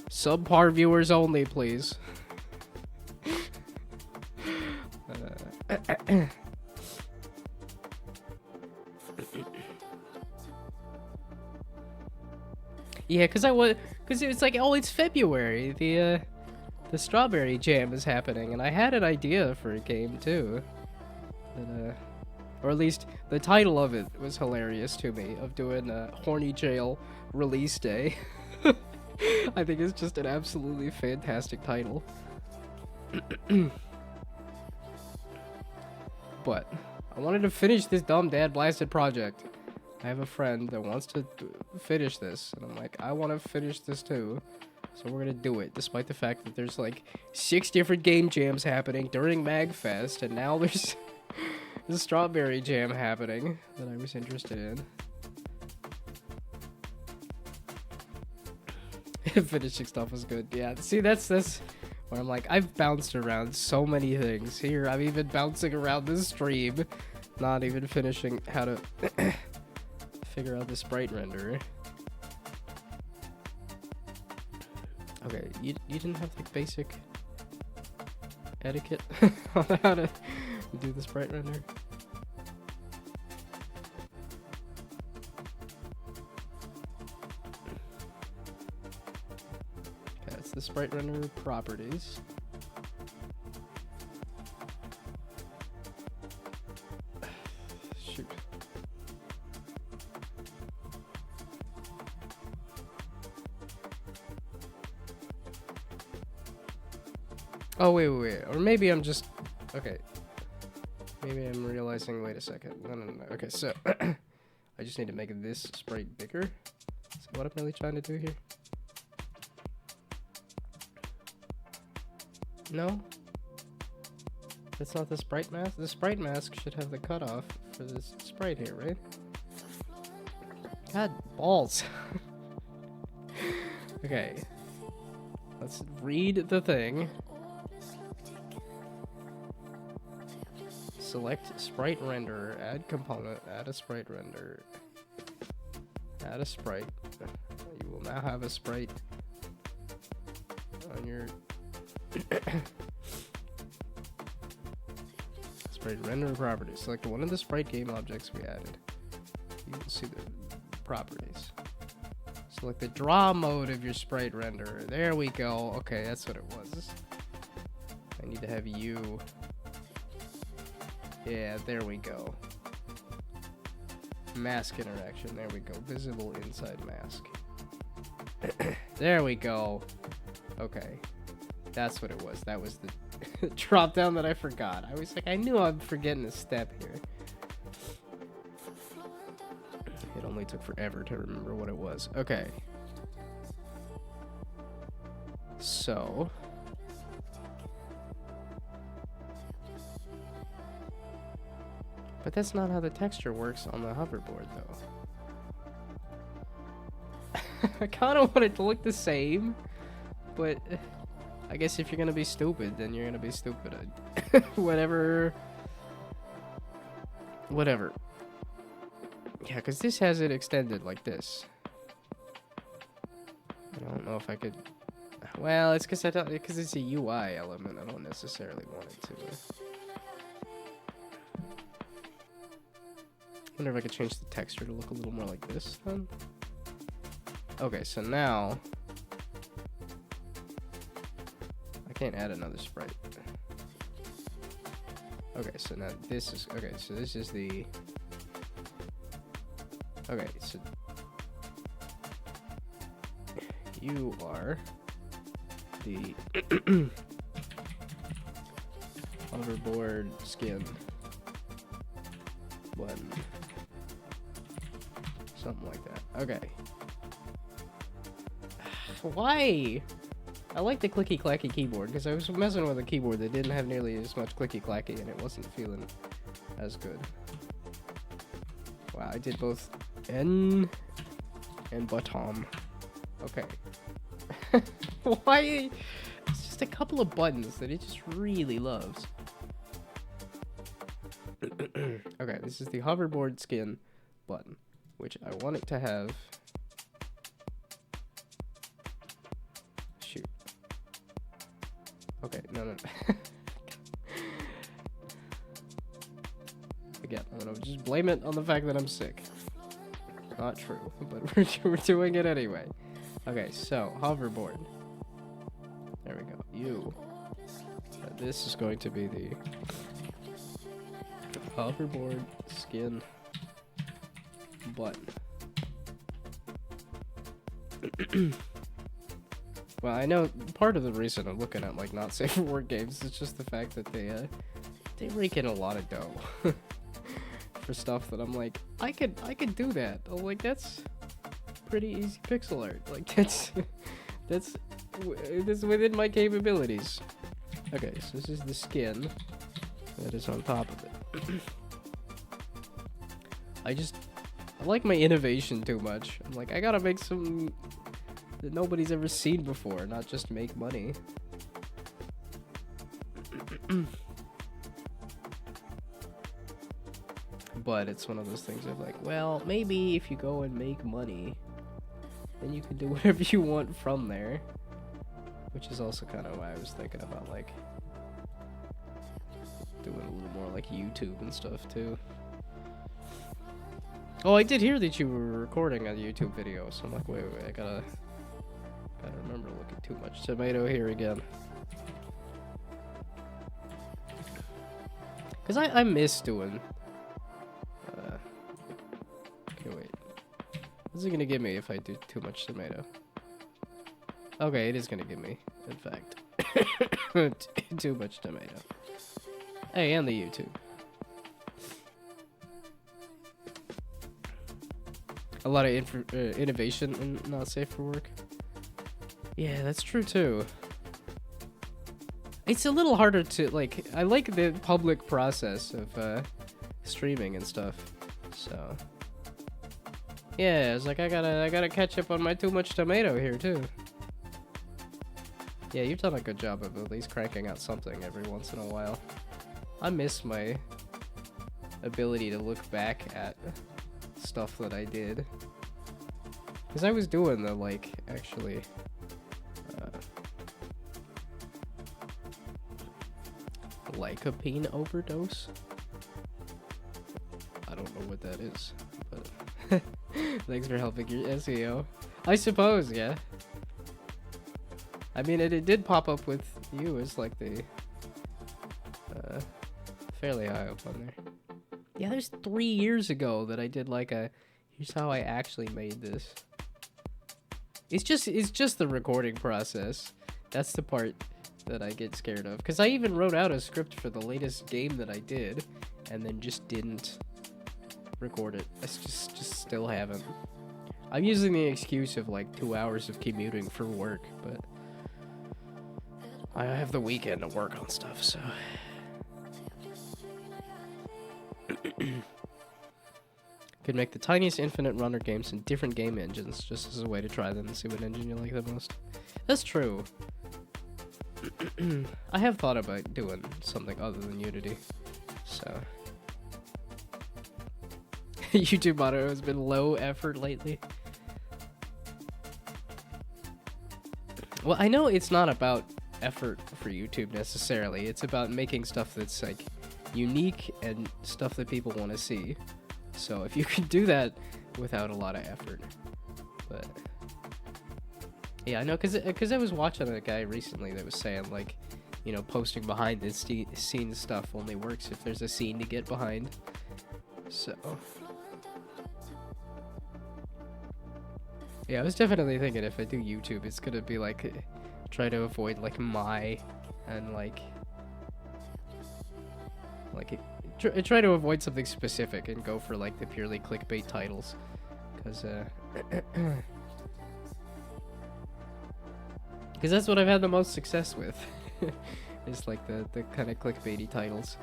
subpar viewers only, please. Yeah, cause it was like, oh, it's February. The strawberry jam is happening, and I had an idea for a game too. That, or at least the title of it was hilarious to me, of doing a Horny Jail release day. I think it's just an absolutely fantastic title. But I wanted to finish this dumb dad blasted project. I have a friend that wants to finish this, and I'm like, I want to finish this too. So we're gonna do it, despite the fact that there's like 6 different game jams happening during MagFest, and now there's the strawberry jam happening that I was interested in. Finishing stuff was good. Yeah, see, that's where I'm like, I've bounced around so many things. Here, I'm even bouncing around this stream, not even finishing how to figure out the sprite renderer. Okay, you didn't have like basic etiquette on how to do the sprite render? Okay, it's the sprite render properties. Shoot. Oh, wait. Or maybe I'm just... Okay. Maybe I'm realizing... Wait a second. No. Okay, so... I just need to make this sprite bigger. Is that what I'm really trying to do here? No? That's not the sprite mask? The sprite mask should have the cutoff for this sprite here, right? God, balls. Okay. Let's read the thing. Select sprite renderer, add component, add a sprite render, add a sprite. You will now have a sprite on your Sprite render properties. Select one of the sprite game objects we added. You will see the properties. Select the draw mode of your sprite renderer. There we go. Okay, that's what it was. I need to have you. Yeah, there we go. Mask interaction. There we go. Visible inside mask. There we go. Okay. That's what it was. That was the drop down that I forgot. I was like, I knew I'm forgetting a step here. It only took forever to remember what it was. Okay. So. But that's not how the texture works on the hoverboard, though. I kind of want it to look the same, but I guess if you're gonna be stupid, then you're gonna be stupid. Whatever. Yeah, because this has it extended like this. I don't know if I could. Well, it's because it's a UI element. I don't necessarily want it to. I wonder if I could change the texture to look a little more like this then. Okay, so now I can't add another sprite. Okay, so now this is okay, so this is the okay, so you are the hoverboard skin button. Something like that. Okay. Why? I like the clicky clacky keyboard because I was messing with a keyboard that didn't have nearly as much clicky clacky and it wasn't feeling as good. Wow, I did both N and bottom. Okay. Why? It's just a couple of buttons that it just really loves. Okay, this is the hoverboard skin button, which I want it to have. Shoot. Okay, no. Again, I'm gonna just blame it on the fact that I'm sick. Not true, but we're doing it anyway. Okay, so hoverboard. There we go. You. This is going to be the hoverboard skin button. Well, I know part of the reason I'm looking at like not safe for work games is just the fact that they rake in a lot of dough for stuff that I'm like, I could do that. I'm like, that's pretty easy pixel art. Like that's within my capabilities. Okay, so this is the skin that is on top of it. I like my innovation too much. I'm like, I gotta make some that nobody's ever seen before, not just make money. But it's one of those things of like, well, maybe if you go and make money, then you can do whatever you want from there. Which is also kind of why I was thinking about like doing a little more like YouTube and stuff too. Oh, I did hear that you were recording a YouTube video, so I'm like, wait, I gotta remember looking too much tomato here again. Cause I miss doing. Okay, wait. What's it gonna give me if I do too much tomato? Okay, it is gonna give me, in fact, too much tomato. Hey, and the YouTube. A lot of innovation and not safe for work. Yeah, that's true too. It's a little harder to like. I like the public process of streaming and stuff. So yeah, it's like I gotta catch up on my too much tomato here too. Yeah, you've done a good job of at least cranking out something every once in a while. I miss my ability to look back at stuff that I did. Because I was doing the, like, actually, lycopene overdose. I don't know what that is, but thanks for helping your SEO. I suppose, yeah. I mean, it did pop up with you as like the fairly high up on there. Yeah, there's 3 years ago that I did like a here's how I actually made this. It's just the recording process. That's the part that I get scared of. Because I even wrote out a script for the latest game that I did, and then just didn't record it. I just still haven't. I'm using the excuse of like 2 hours of commuting for work, but I have the weekend to work on stuff, so. Could make the tiniest infinite runner games in different game engines, just as a way to try them and see what engine you like the most. That's true. I have thought about doing something other than Unity, so. YouTube motto has been low effort lately. Well, I know it's not about effort for YouTube necessarily. It's about making stuff that's like unique and stuff that people want to see. So if you can do that without a lot of effort, but yeah, I know, cause I was watching a guy recently that was saying like, you know, posting behind the scenes stuff only works if there's a scene to get behind. So yeah, I was definitely thinking if I do YouTube, it's gonna be like try to avoid like and like try to avoid something specific and go for like the purely clickbait titles, because that's what I've had the most success with. It's like the kind of clickbaity titles,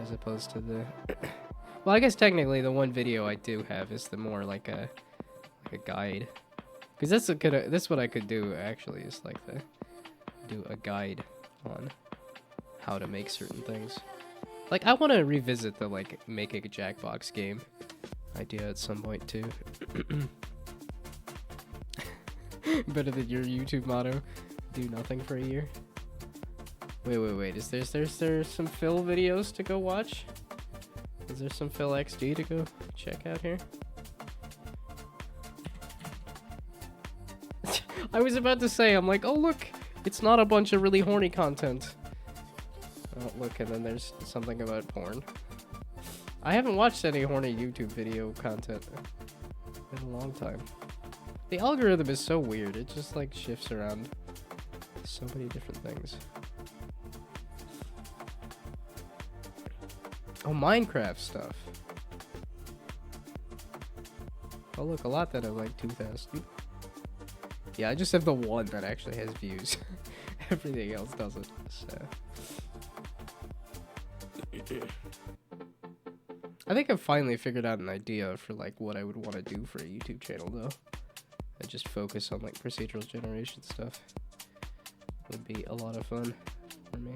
as opposed to the well, I guess technically the one video I do have is the more like a guide, because that's what I could do actually, is like do a guide on how to make certain things. Like, I want to revisit the, like, making a Jackbox game idea at some point, too. Better than your YouTube motto, do nothing for a year. Wait, is there some Phil videos to go watch? Is there some Phil XD to go check out here? I was about to say, I'm like, oh look, it's not a bunch of really horny content. Oh, look, and then there's something about porn. I haven't watched any horny YouTube video content in a long time. The algorithm is so weird. It just, like, shifts around so many different things. Oh, Minecraft stuff. Oh, look, a lot that are, like, 2,000. Yeah, I just have the one that actually has views. Everything else doesn't, so. I think I've finally figured out an idea for like what I would want to do for a YouTube channel though. I just focus on like procedural generation stuff. Would be a lot of fun for me.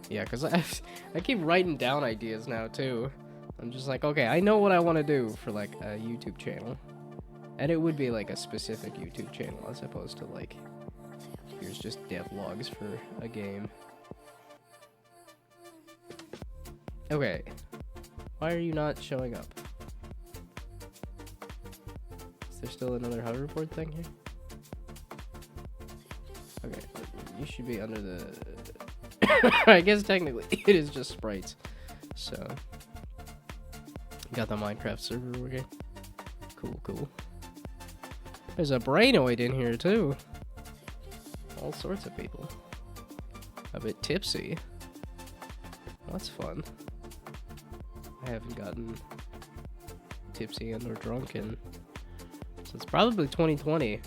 Yeah, because I keep writing down ideas now too. I'm just like, okay, I know what I want to do for like a YouTube channel. And it would be like a specific YouTube channel as opposed to like, here's just devlogs for a game. Okay. Why are you not showing up? Is there still another hoverboard thing here? Okay, you should be under the... I guess technically it is just sprites. So, got the Minecraft server working. Cool. There's a brainoid in here too. All sorts of people. A bit tipsy. That's fun. I haven't gotten tipsy and or drunk since probably 2020.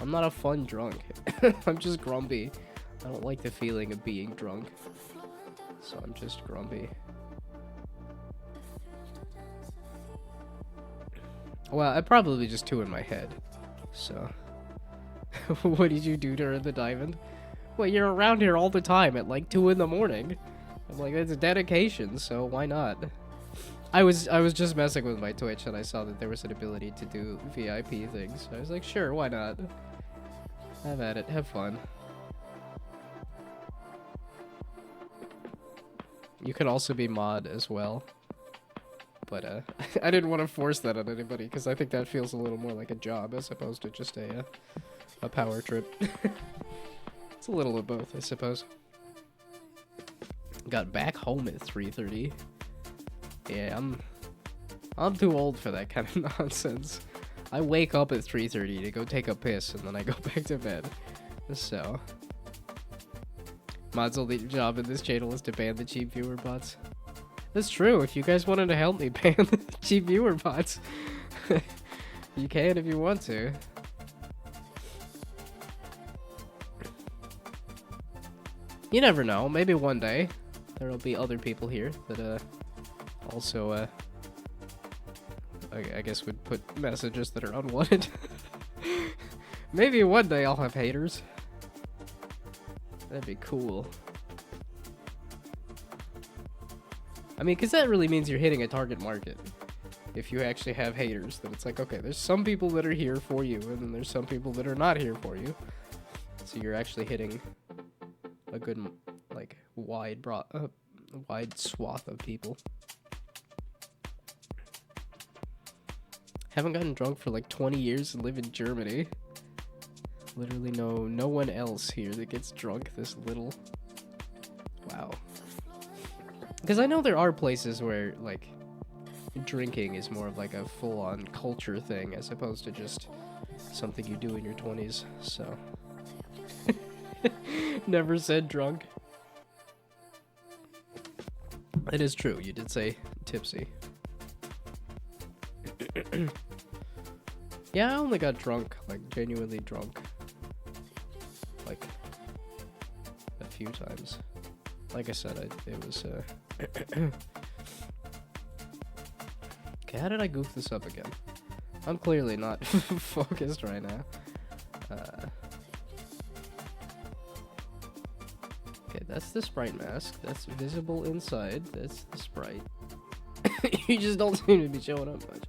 I'm not a fun drunk. I'm just grumpy. I don't like the feeling of being drunk. So I'm just grumpy. Well, I'm probably just too in my head. So. What did you do during the diamond? Well, you're around here all the time at like 2 in the morning. I'm like, it's a dedication, so why not? I was just messing with my Twitch and I saw that there was an ability to do VIP things. So I was like, sure, why not? Have at it. Have fun. You could also be mod as well. But I didn't want to force that on anybody because I think that feels a little more like a job as opposed to just a power trip. It's a little of both, I suppose. Got back home at 3:30. Yeah, I'm too old for that kind of nonsense. I wake up at 3:30 to go take a piss and then I go back to bed. So, Mod's only job in this channel is to ban the cheap viewer bots. That's true. If you guys wanted to help me ban the cheap viewer bots, you can if you want to. You never know. Maybe one day there'll be other people here that also I guess would put messages that are unwanted. Maybe one day I'll have haters. That'd be cool. I mean, because that really means you're hitting a target market. If you actually have haters, then it's like, okay, there's some people that are here for you, and then there's some people that are not here for you. So you're actually hitting a good, like, wide swath of people. Haven't gotten drunk for like 20 years and live in Germany. Literally no one else here that gets drunk this little. Wow. Because I know there are places where, like, drinking is more of like a full-on culture thing as opposed to just something you do in your 20s, so. Never said drunk. It is true, you did say tipsy. Yeah, I only got drunk, like, genuinely drunk. Like, a few times. Like I said, it was, Okay, how did I goof this up again? I'm clearly not focused right now. Okay, that's the sprite mask. That's visible inside. That's the sprite. You just don't seem to be showing up much.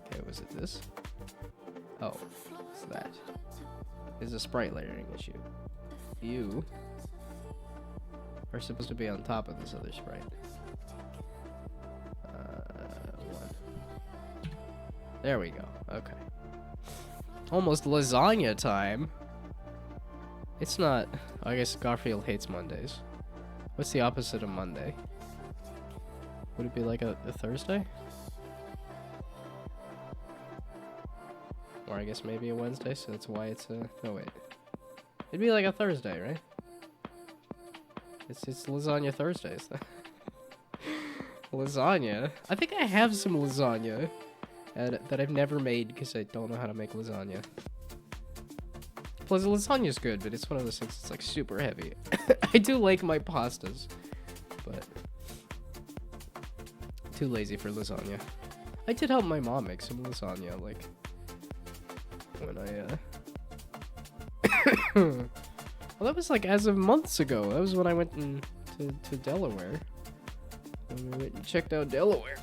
Okay, was it this? Oh, it's that. It's a sprite layering issue. You are supposed to be on top of this other sprite. One. There we go. Okay. Almost lasagna time. It's not. I guess Garfield hates Mondays. What's the opposite of Monday? Would it be like a Thursday? Or I guess maybe a Wednesday, so that's why it's a... No, wait. It'd be like a Thursday, right? It's lasagna Thursdays. Lasagna? I think I have some lasagna that I've never made because I don't know how to make lasagna. Plus, lasagna's good, but it's one of those things that's like super heavy. I do like my pastas, but too lazy for lasagna. I did help my mom make some lasagna, like, when well, that was like as of months ago. That was when I went to Delaware. When we went and checked out Delaware.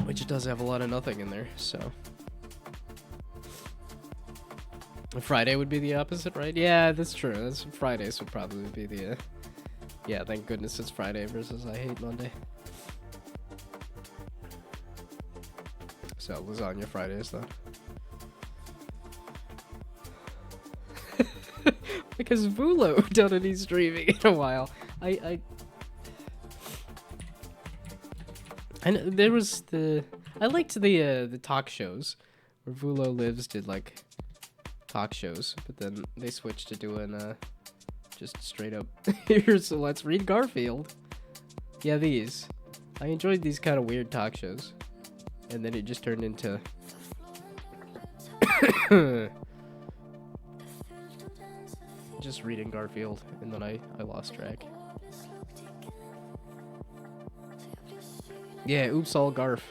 Which does have a lot of nothing in there, so. Friday would be the opposite, right? Yeah, that's true. Fridays would probably be the, yeah, thank goodness it's Friday versus I hate Monday. So, lasagna Fridays, though. Because Vulo done any streaming in a while. I there was I liked the talk shows where Vulo Lives did like talk shows, but then they switched to doing just straight up here, so let's read Garfield. Yeah, these. I enjoyed these kind of weird talk shows. And then it just turned into just reading Garfield, and then I lost track. Yeah, oops all Garf.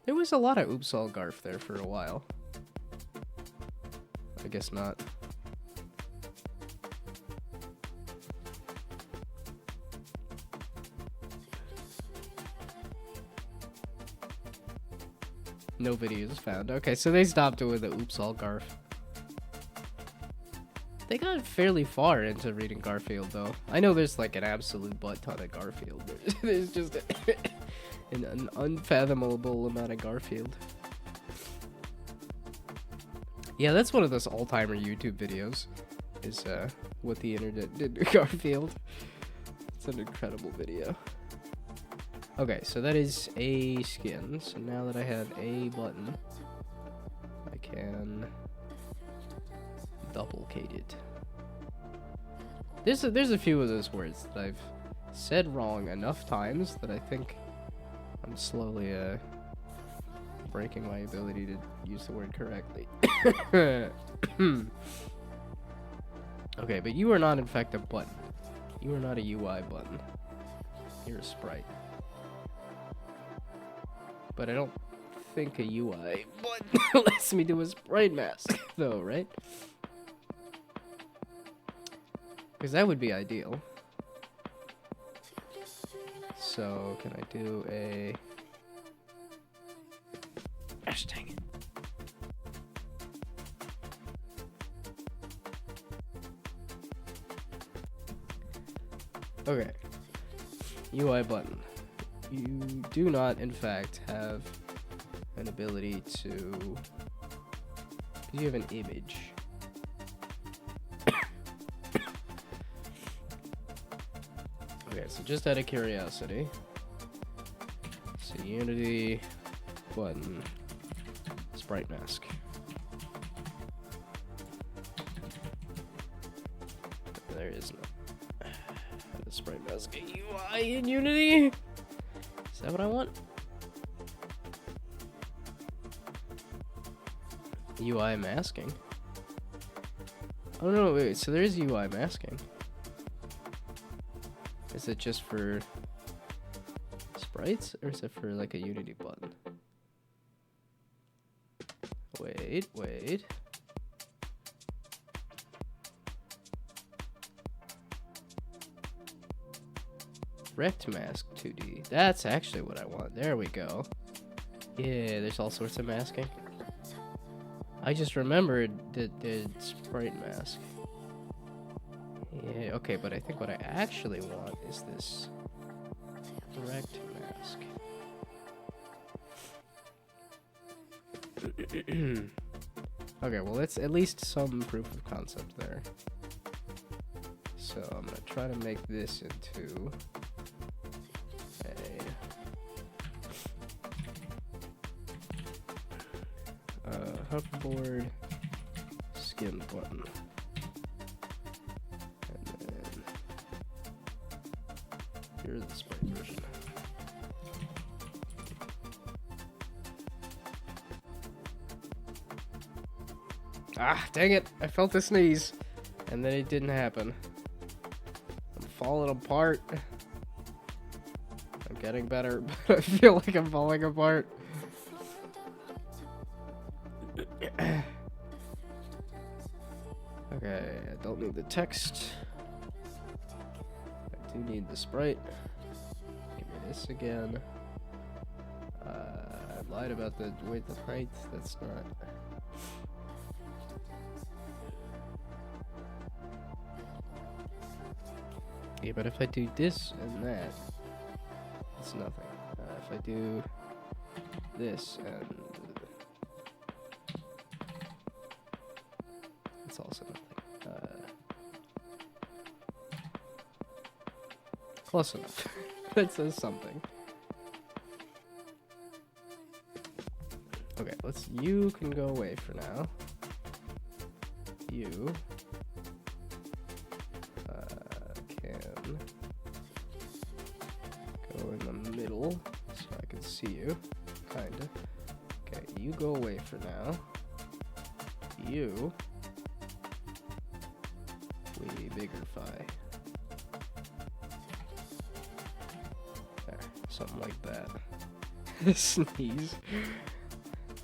There was a lot of oops all Garf there for a while. I guess not. No videos found. Okay, so they stopped doing the oops all Garf. They got fairly far into reading Garfield, though. I know there's like an absolute butt ton of Garfield. There's just an unfathomable amount of Garfield. Yeah, that's one of those all-timer YouTube videos. Is what the internet did to Garfield. It's an incredible video. Okay, so that is a skin. So now that I have a button, I can duplicate it. There's a few of those words that I've said wrong enough times that I think I'm slowly breaking my ability to use the word correctly. Okay, but you are not in fact a button. You are not a UI button. You're a sprite. But I don't think a UI button lets me do a sprite mask, though, right? Because that would be ideal. So, can I do a... Gosh dang it. Okay. UI button. You do not, in fact, have an ability to... You have an image. Okay, so just out of curiosity. So Unity button sprite mask. There is no sprite mask UI in Unity. Is that what I want? UI masking. Oh no, wait, so there is UI masking. Is it just for sprites, or is it for like a Unity button? Wait. Rect mask 2D. That's actually what I want. There we go. Yeah, there's all sorts of masking. I just remembered the sprite mask. Yeah, okay, but I think what I actually want is this rect mask. Okay, well, it's at least some proof of concept there. So I'm gonna try to make this into a hoverboard skin button. And then here's the sprite version. Ah, dang it! I felt the sneeze, and then it didn't happen. I'm falling apart. I'm getting better, but I feel like I'm falling apart. Okay, I don't need the text. I do need the sprite. Give me this again. I lied about the width and height. That's not... Yeah, but if I do this and that, it's nothing. If I do this and... it's also nothing. Close enough. That says something. Okay, you can go away for now. You can go in the middle so I can see you, kinda. Okay, you go away for now. You we biggerfy. There, something like that. Sneeze.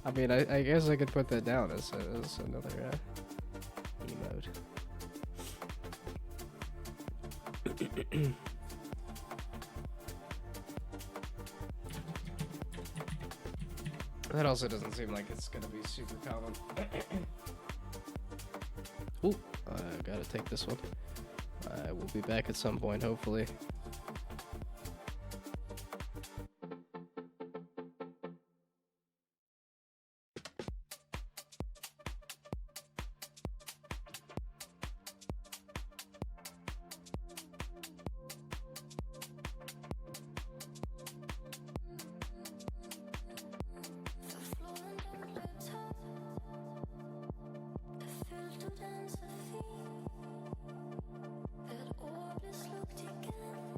I mean, I guess I could put that down as another emote. That also doesn't seem like it's gonna be super common. Ooh, I gotta take this one. I will be back at some point, hopefully. That orb is looked again.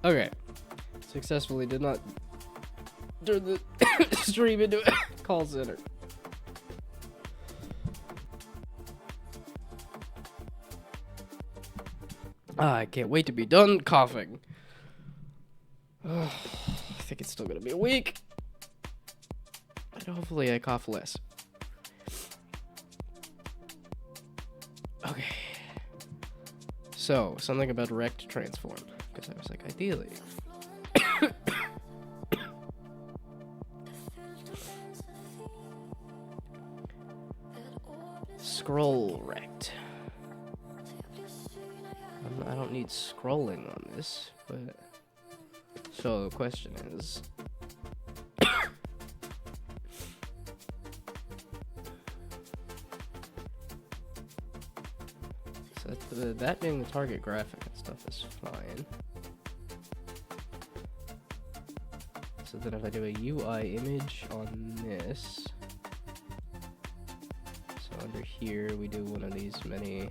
Okay. Successfully did not turn the stream into a call center. I can't wait to be done coughing. I think it's still gonna be a week. And hopefully I cough less. Okay. So, something about rect transform. Because I was like, ideally. Scroll rect. I don't need scrolling on this, but... So, the question is... So that being the target graphic and stuff is fine. So then if I do a UI image on this... So under here we do one of these many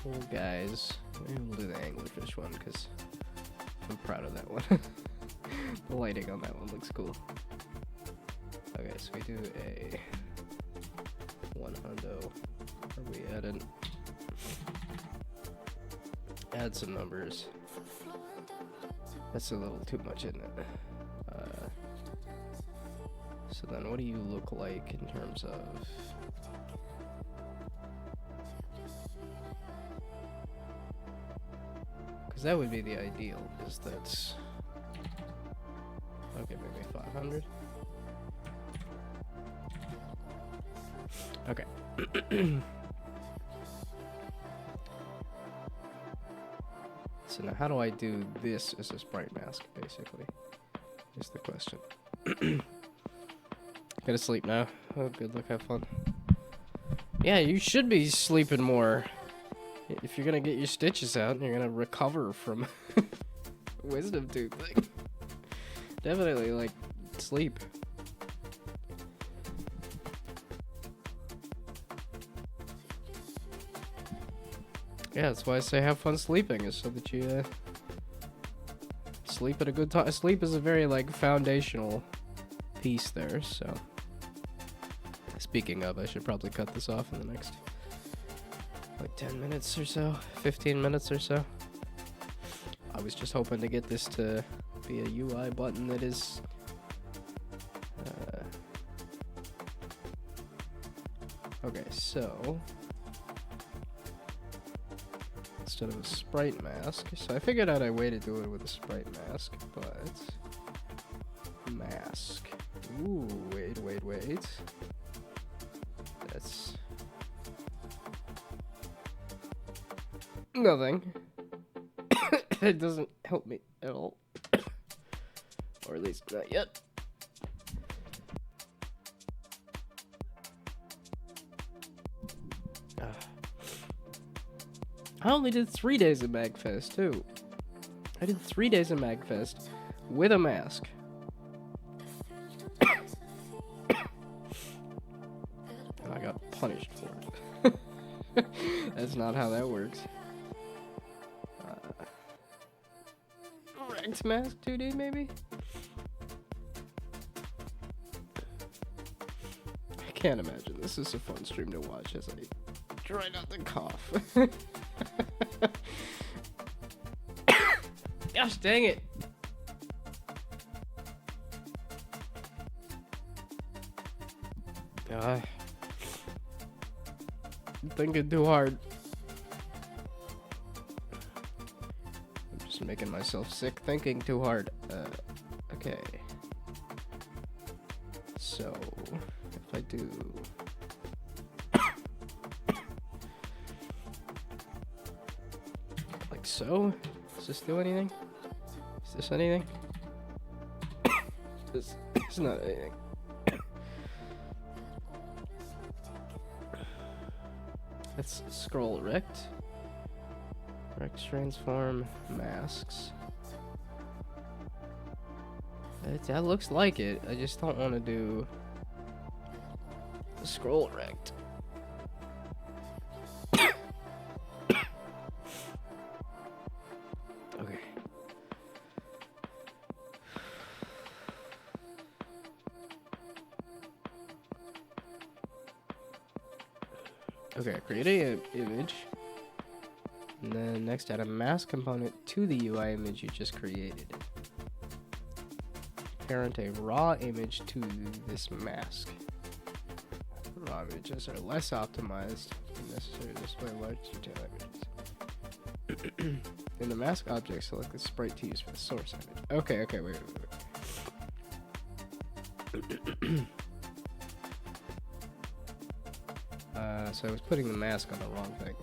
little guys. Maybe we'll do the anglerfish one because I'm proud of that one. The lighting on that one looks cool. Okay, so we do a 100. Where we added? Add some numbers. That's a little too much, isn't it? So then what do you look like in terms of... Because that would be the ideal, is that's... Okay, maybe 500? Okay. So now how do I do this as a sprite mask, basically? Is the question. Gotta sleep now. Oh, good luck, have fun. Yeah, you should be sleeping more. If you're gonna get your stitches out, you're gonna recover from wisdom tooth thing. Definitely, like, sleep. Yeah, that's why I say have fun sleeping, is so that you sleep at a good time. Sleep is a very, like, foundational piece there, so. Speaking of, I should probably cut this off in the next, like, 10 minutes or so, 15 minutes or so. I was just hoping to get this to be a UI button that is okay, so instead of a sprite mask, so I figured out a way to do it with a sprite mask, but mask. Ooh, wait. That's nothing. It doesn't help me at all. Or at least not yet. I only did 3 days of MagFest, too. I did 3 days of MagFest with a mask. And I got punished for it. That's not how that works. Ranked mask 2D, maybe? I can't imagine this is a fun stream to watch as I try not to cough. Gosh dang it. I'm thinking too hard. I'm just making myself sick thinking too hard. Okay. So, if I do... like so? Does this do anything? Is this anything? This is not anything. Let's scroll rect. Rect transform masks. That looks like it. I just don't want to do the scroll rect. Okay. Okay, create a image. And then next add a mask component to the UI image you just created. Parent a raw image to this mask. Raw images are less optimized and necessary to display large detail images. In the mask object, select the sprite to use for the source image. Okay, wait. So I was putting the mask on the wrong thing.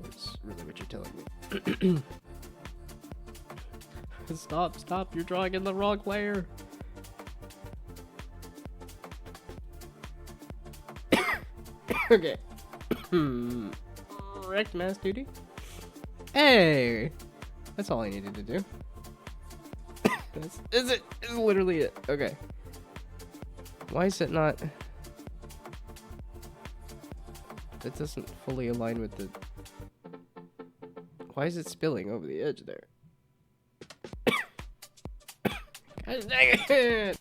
That's really what you're telling me. Stop, you're drawing in the wrong layer. Okay. Rect mask duty. Hey! That's all I needed to do. Is literally it. Okay. Why is it not... That doesn't fully align with the... Why is it spilling over the edge there? God dang it!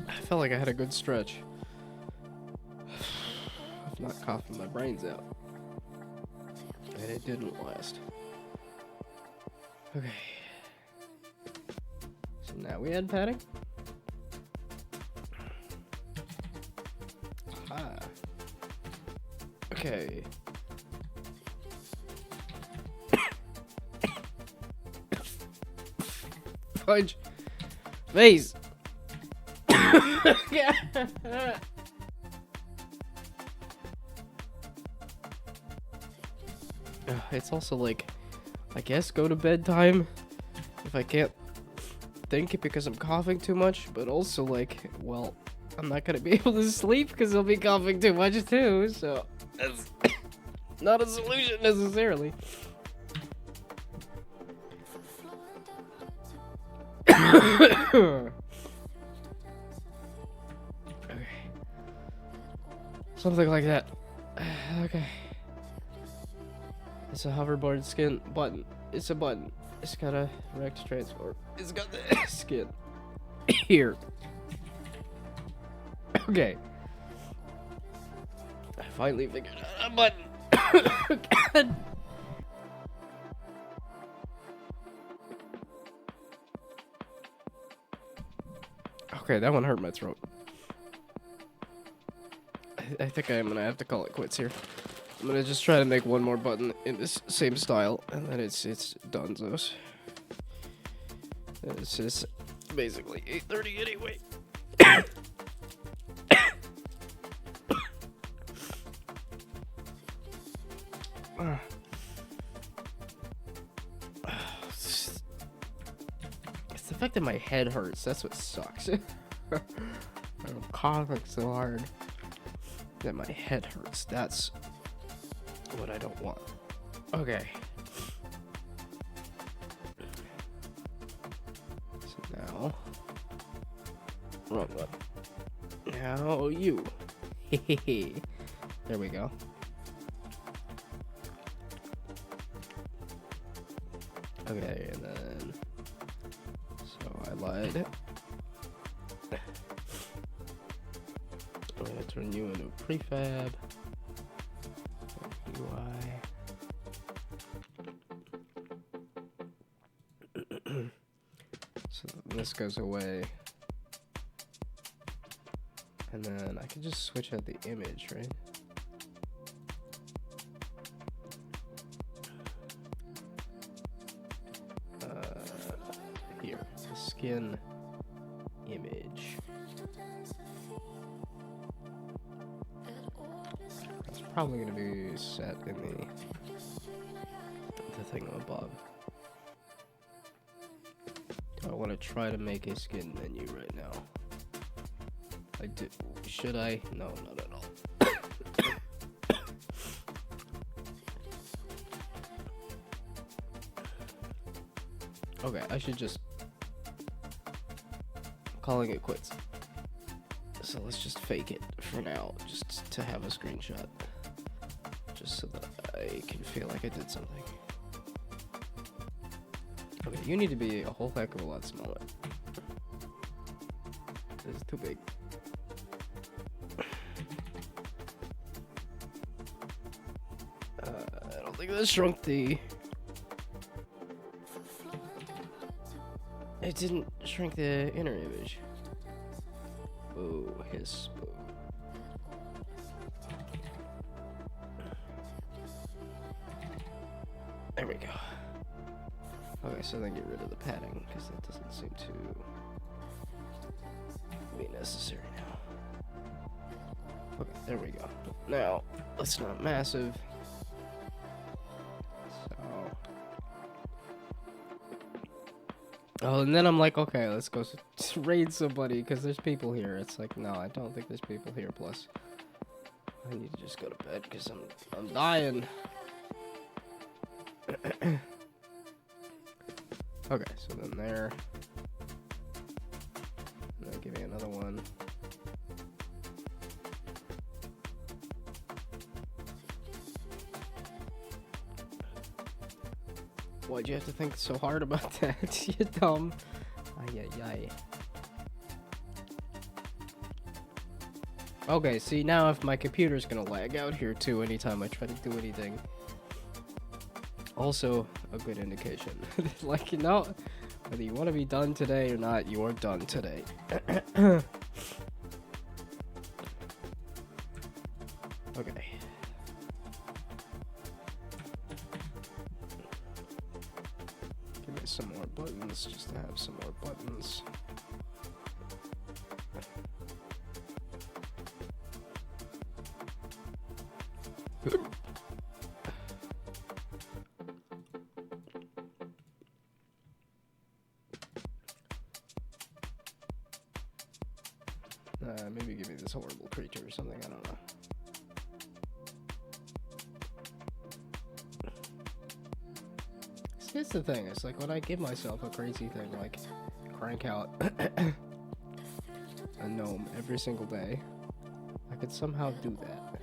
I felt like I had a good stretch. I'm not coughing my brains out. And it didn't last. Okay. So now we add padding. Ah. Okay. Punch. Face. It's also like, I guess go to bedtime if I can't think because I'm coughing too much, but also like, well, I'm not gonna be able to sleep because I'll be coughing too much too, so that's not a solution necessarily. Okay. Something like that. Okay. It's a hoverboard skin button. It's a button. It's got a rect transform. It's got the skin. Here. Okay. I finally figured out a button. God. Okay, that one hurt my throat. I think I'm gonna have to call it quits here. I'm gonna just try to make one more button in this same style, and then it's donezo. It's just basically 8:30 anyway. It's the fact that my head hurts. That's what sucks. I'm coughing so hard that my head hurts. That's what I don't want. Okay. So now, wrong one. Now you. There we go. Okay, and then so I lied. I'm gonna turn you into a prefab. UI. So this goes away. And then I can just switch out the image, right? Here, the skin image. That's probably gonna be set in the thing above. Do I want to try to make a skin menu right now? I do. Should I? No, not at all. Okay, I should just... I'm calling it quits. So let's just fake it for now, just to have a screenshot. Just so that I can feel like I did something. Okay, you need to be a whole heck of a lot smaller. This is too big. I don't think that shrunk the... It didn't shrink the inner image. Boo, hiss, boo. There we go. Okay, so then get rid of the padding, because that doesn't seem to be necessary now. Okay, there we go. Now, it's not massive. So... Oh, and then I'm like, okay, let's go raid somebody, because there's people here. It's like, no, I don't think there's people here, plus I need to just go to bed, because I'm dying. Okay, so then there. And then give me another one. Why'd you have to think so hard about that? You dumb. Ay, ay, ay. Okay, see, now if my computer's gonna lag out here too anytime I try to do anything. Also, a good indication. Like, you know, whether you want to be done today or not, you are done today. Okay. Give me some more buttons, just to have some more buttons. Maybe give me this horrible creature or something, I don't know. See, that's the thing, it's like when I give myself a crazy thing, like crank out a gnome every single day, I could somehow do that.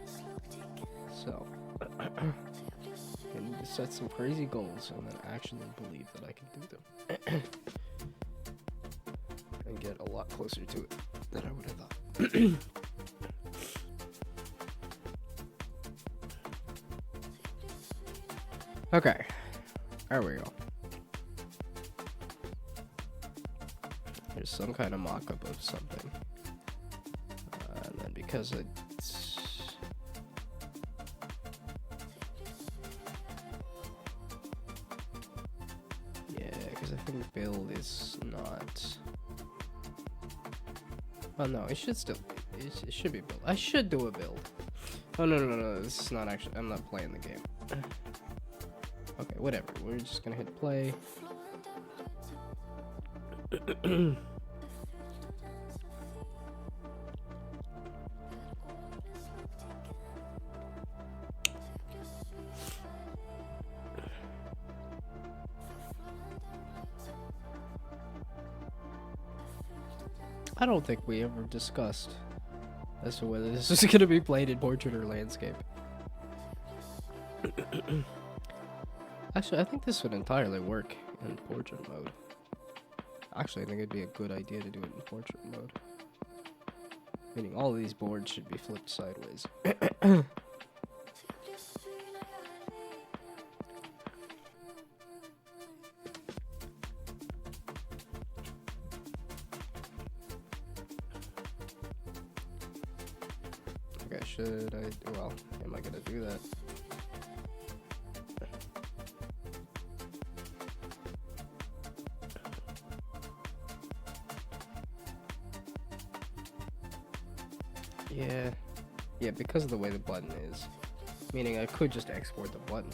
So, I need to set some crazy goals and then actually believe that I can do them. And get a lot closer to it than I would have thought. Okay, there we go. There's some kind of mock-up of something. And then because it's... Yeah, because I think build is not... Oh no, it should still be. It should be build. I should do a build. Oh no, this is not actually... I'm not playing the game. Okay, whatever. We're just gonna hit play. I don't think we ever discussed as to whether this is going to be played in portrait or landscape. Actually, I think this would entirely work in portrait mode. Actually, I think it'd be a good idea to do it in portrait mode. Meaning all of these boards should be flipped sideways. Okay, should I... Well, am I gonna do that? Yeah, because of the way the button is. Meaning I could just export the button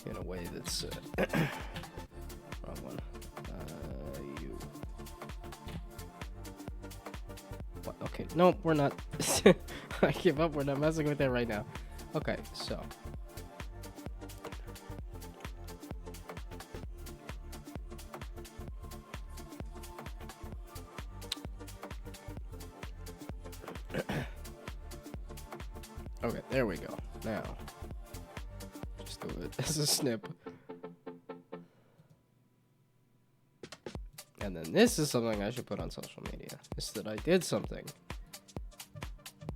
in a way that's... wrong one. You... What? Okay, no, we're not... I give up, we're not messing with that right now. Okay, so... Okay, there we go. Now, it as a snip. And then this is something I should put on social media. Is that I did something.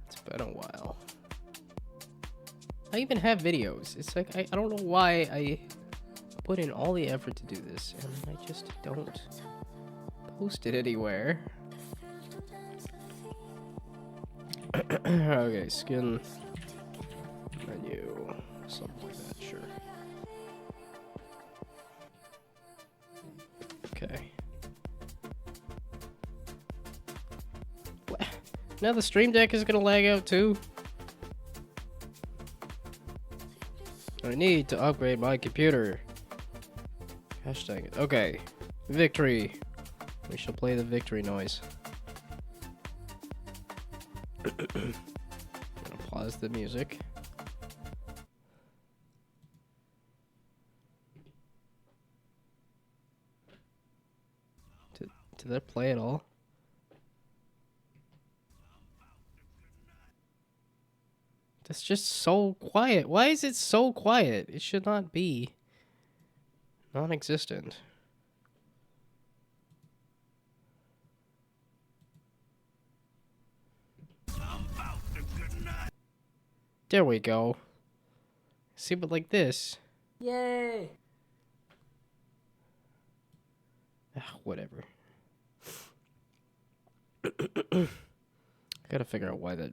It's been a while. I even have videos. It's like, I don't know why I put in all the effort to do this, and I just don't post it anywhere. Okay, skin menu, something like that, sure. Okay. What? Now the Stream Deck is gonna lag out too? I need to upgrade my computer. Gosh dang it. Okay. Victory. We shall play the victory noise. I'm gonna pause the music. Did that play at all? That's just so quiet. Why is it so quiet? It should not be non-existent. There we go. See, but like this. Yay! Whatever. I gotta figure out why that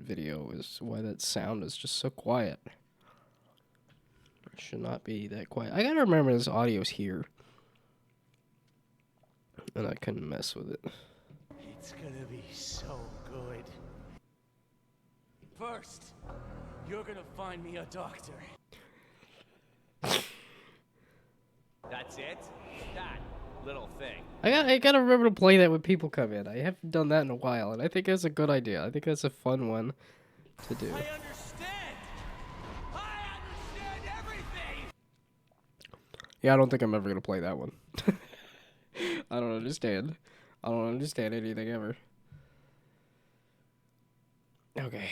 why that sound is just so quiet. It should not be that quiet. I gotta remember this audio's here. And I couldn't mess with it. It's gonna be so good. First, you're gonna find me a doctor. That's it? That little thing. I gotta remember to play that when people come in. I haven't done that in a while, and I think that's a good idea. I think that's a fun one to do. I understand! I understand everything! Yeah, I don't think I'm ever gonna play that one. I don't understand. I don't understand anything ever. Okay.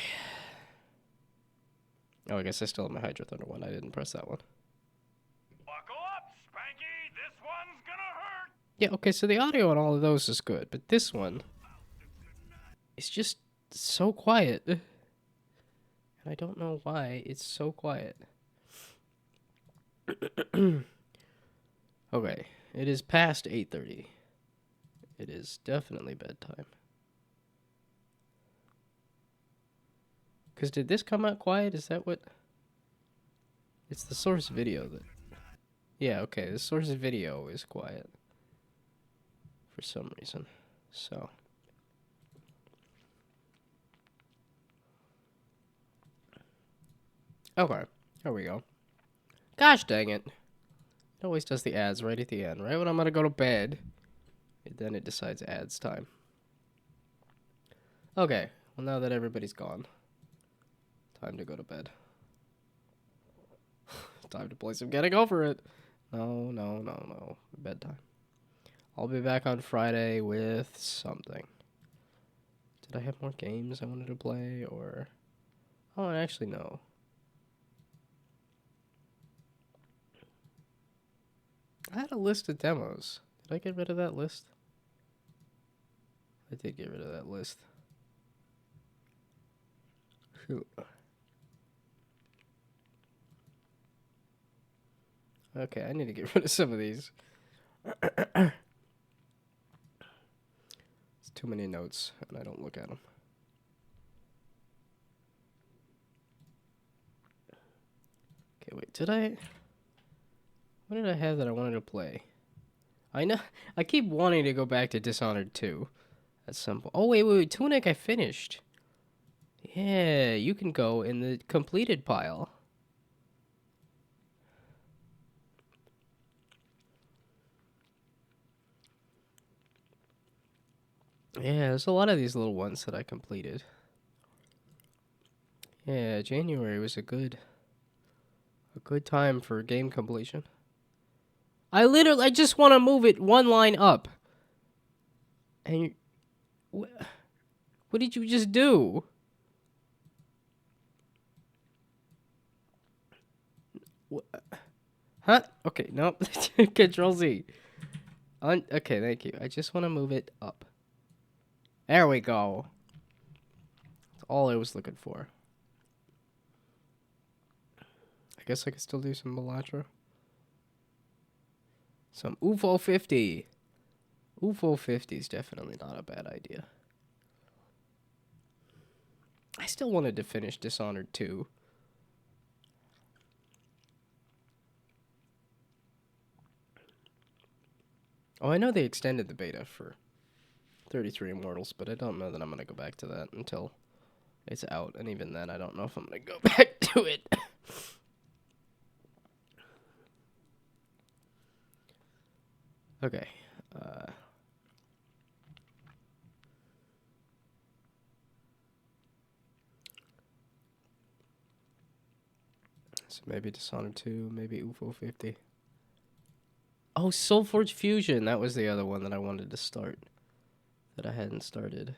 Oh, I guess I still have my Hydro Thunder one. I didn't press that one. Buckle up, Spanky. This one's gonna hurt. Yeah, okay, so the audio on all of those is good, but this one is just so quiet. And I don't know why it's so quiet. Okay, it is past 8:30. It is definitely bedtime. Because did this come out quiet? Is that what? It's the source video that... Yeah, okay, the source video is quiet. For some reason. So... Okay, there we go. Gosh dang it. It always does the ads right at the end, right when I'm gonna go to bed. Then it decides ads time. Okay, well now that everybody's gone, time to go to bed. Time to play some Getting Over It. No. Bedtime. I'll be back on Friday with something. Did I have more games I wanted to play, or... Oh, actually, no. I had a list of demos. Did I get rid of that list? I did get rid of that list. Shoot. Okay, I need to get rid of some of these. It's too many notes, and I don't look at them. Okay, wait, did I... What did I have that I wanted to play? I know, I keep wanting to go back to Dishonored 2 at some point. Oh, wait, Tunic I finished. Yeah, you can go in the completed pile. Yeah, there's a lot of these little ones that I completed. Yeah, January was a good time for game completion. I just want to move it one line up. And what did you just do? Huh? Okay, nope. Control Z. Okay, thank you. I just want to move it up. There we go. That's all I was looking for. I guess I could still do some Melatra. Some UFO 50. UFO 50 is definitely not a bad idea. I still wanted to finish Dishonored 2. Oh, I know they extended the beta for 33 Immortals, but I don't know that I'm going to go back to that until it's out. And even then, I don't know if I'm going to go back to it. Okay. So maybe Dishonored 2, maybe UFO 50. Oh, Soulforge Fusion. That was the other one that I wanted to start. That I hadn't started.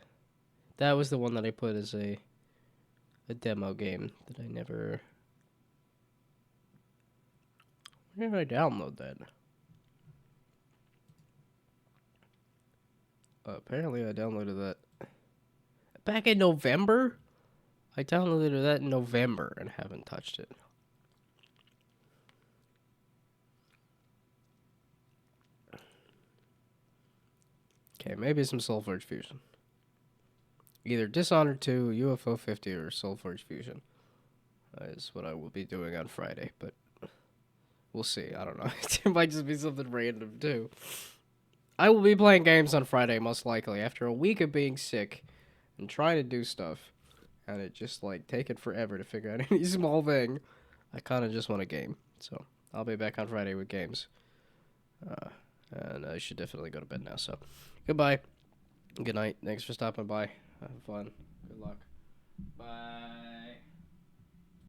That was the one that I put as a demo game that I never... Where did I download that? Apparently I downloaded that back in November? I downloaded that in November and haven't touched it. Okay, maybe some Soulforge Fusion. Either Dishonored 2, UFO 50, or Soulforge Fusion is what I will be doing on Friday, but we'll see. I don't know. It might just be something random, too. I will be playing games on Friday, most likely, after a week of being sick and trying to do stuff, and it just, like, taking forever to figure out any small thing. I kind of just want a game, so I'll be back on Friday with games. And I should definitely go to bed now, so goodbye. Good night. Thanks for stopping by. Have fun. Good luck. Bye.